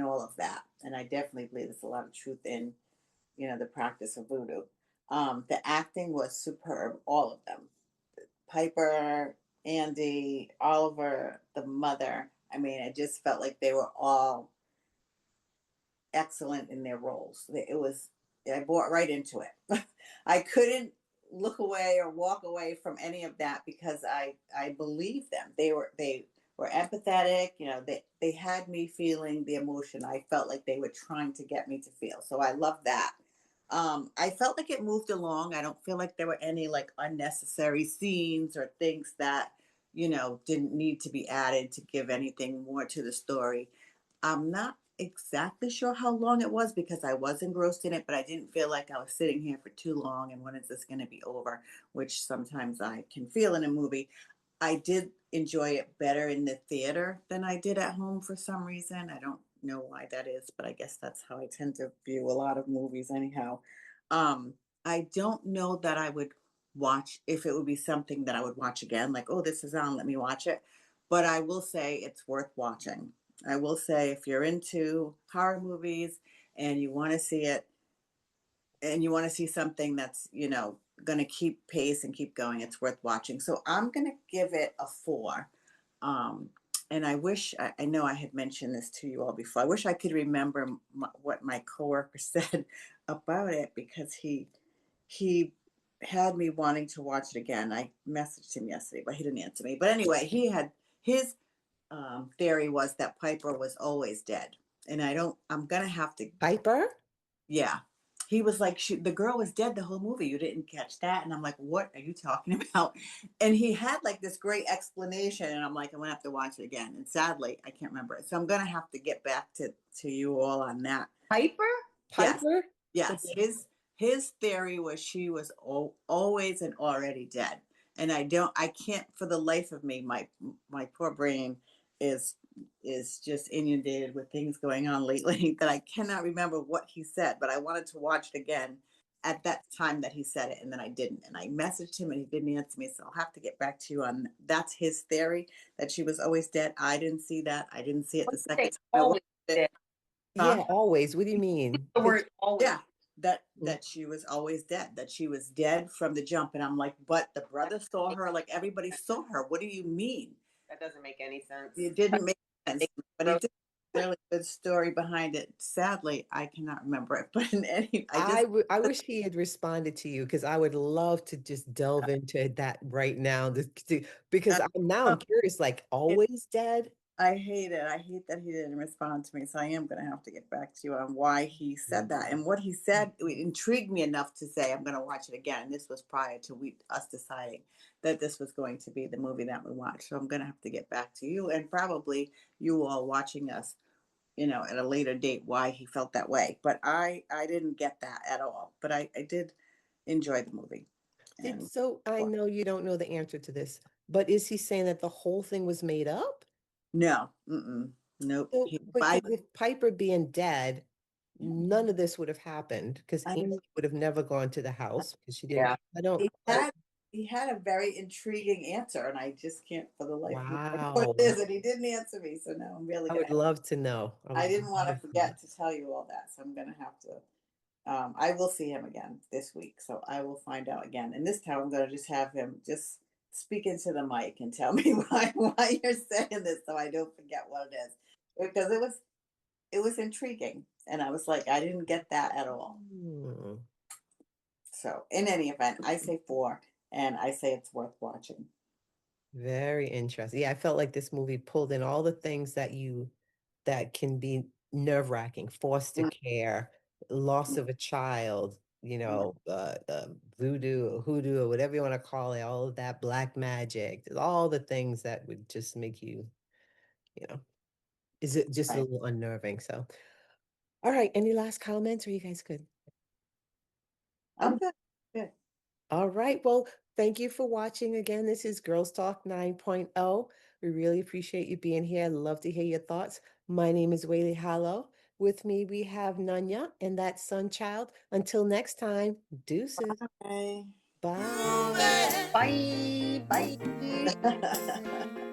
S2: all of that, and I definitely believe there's a lot of truth in the practice of voodoo. The acting was superb, all of them. Piper, Andy, Oliver, the mother. I mean, I just felt like they were all excellent in their roles. I bought right into it. I couldn't look away or walk away from any of that because I believed them. They were empathetic. They had me feeling the emotion. I felt like they were trying to get me to feel. So I love that. I felt like it moved along. I don't feel like there were any like unnecessary scenes or things that didn't need to be added to give anything more to the story. I'm not exactly sure how long it was because I was engrossed in it, but I didn't feel like I was sitting here for too long and when is this going to be over, which sometimes I can feel in a movie. I did enjoy it better in the theater than I did at home for some reason. I don't know why that is, but I guess that's how I tend to view a lot of movies anyhow. Um, I don't know that I would watch if it would be something that I would watch again, like, oh, this is on, let me watch it. But I will say it's worth watching. I will say if you're into horror movies and you want to see it and you want to see something that's, going to keep pace and keep going, it's worth watching. So I'm going to give it a 4. Um, and I know I had mentioned this to you all before. I wish I could remember what my coworker said about it because he had me wanting to watch it again. I messaged him yesterday, but he didn't answer me. But anyway, he had his theory was that Piper was always dead. And I'm going to have to,
S1: Piper?
S2: yeah. He was like, the girl was dead the whole movie. You didn't catch that. And I'm like, what are you talking about? And he had like this great explanation. And I'm like, I'm going to have to watch it again. And sadly, I can't remember it. So I'm going to have to get back to you all on that.
S3: Piper?
S2: Yes.
S1: Piper?
S2: Yes, his theory was she was always and already dead, and I can't for the life of me. My poor brain is just inundated with things going on lately that I cannot remember what he said. But I wanted to watch it again at that time that he said it, and then I didn't. And I messaged him, and he didn't answer me. So I'll have to get back to you on that's his theory that she was always dead. I didn't see that. I didn't see it
S3: What
S2: the
S3: do you
S2: second
S3: say?
S2: time I watched
S3: Always
S2: it.
S3: did.
S1: Yeah,
S2: Huh?
S1: always. What do you mean?
S3: The
S1: Did
S3: word always.
S2: Yeah, that
S1: you-
S2: she was always dead, that she was dead from the jump. And I'm like, but the
S3: That
S2: brother saw her, like everybody saw her. What do you mean?
S3: doesn't make any sense.
S2: It didn't make sense,
S3: Make
S2: but he
S3: gross.
S2: did a really good story behind it. Sadly, I cannot remember it, but in any,
S1: I wish he had responded to you because I would love to just delve into that right now. Because
S2: uh,
S1: I'm curious, like always dead?
S2: I hate it. I hate that he didn't respond to me. So I am going to have to get back to you on why he said that. And what he said it intrigued me enough to say, I'm going to watch it again. This was prior to us deciding that this was going to be the movie that we watched. So I'm going to have to get back to you and probably you all watching us, at a later date, why he felt that way. But I didn't get that at all. But I did enjoy the movie. And
S1: So I
S2: well,
S1: know you don't know the answer to this, but is he saying that the whole thing was made up?
S2: no, nope.
S1: So, but
S2: By
S1: with Piper being dead,
S2: Yeah.
S1: none of this would have happened because
S2: I
S1: Annie
S2: mean,
S1: would have never gone to the house because she didn't.
S3: Yeah.
S1: I don't.
S2: he had he had a very intriguing answer, and I just can't for the life of me remember what
S1: Wow.
S2: it is, and he didn't answer me. So now I'm really
S1: I
S2: gonna
S1: would love to know. I
S2: I
S1: would
S2: didn't want to
S1: love to know.
S2: forget to tell you all that, so I'm gonna have to. I will see him again this week, so I will find out again. And this time, I'm gonna just have him just speak into the mic and tell me why you're saying this, so I don't forget what it is, because it was intriguing, and I was like, I didn't get that at all.
S1: Hmm.
S2: So, in any event, I say four, and I say it's worth watching.
S1: Very interesting. Yeah, I felt like this movie pulled in all the things that can be nerve-wracking, foster
S2: Mm,
S1: care, loss
S2: mm,
S1: of a child,
S2: mm.
S1: voodoo or hoodoo or whatever you want to call it, all of that black magic, all the things that would just make you, you know, is it just a
S2: Right.
S1: little unnerving. So, all right, any last comments or you guys good?
S2: I'm good. Good.
S1: All right. Well, thank you for watching again. This is Girls Talk 9.0. We really appreciate you being here. I'd love to hear your thoughts. My name is Whaley Hallow. With me, we have Nunya and that Sunchild. Until next time, deuces.
S2: Bye.
S1: Bye.
S3: Bye. Bye.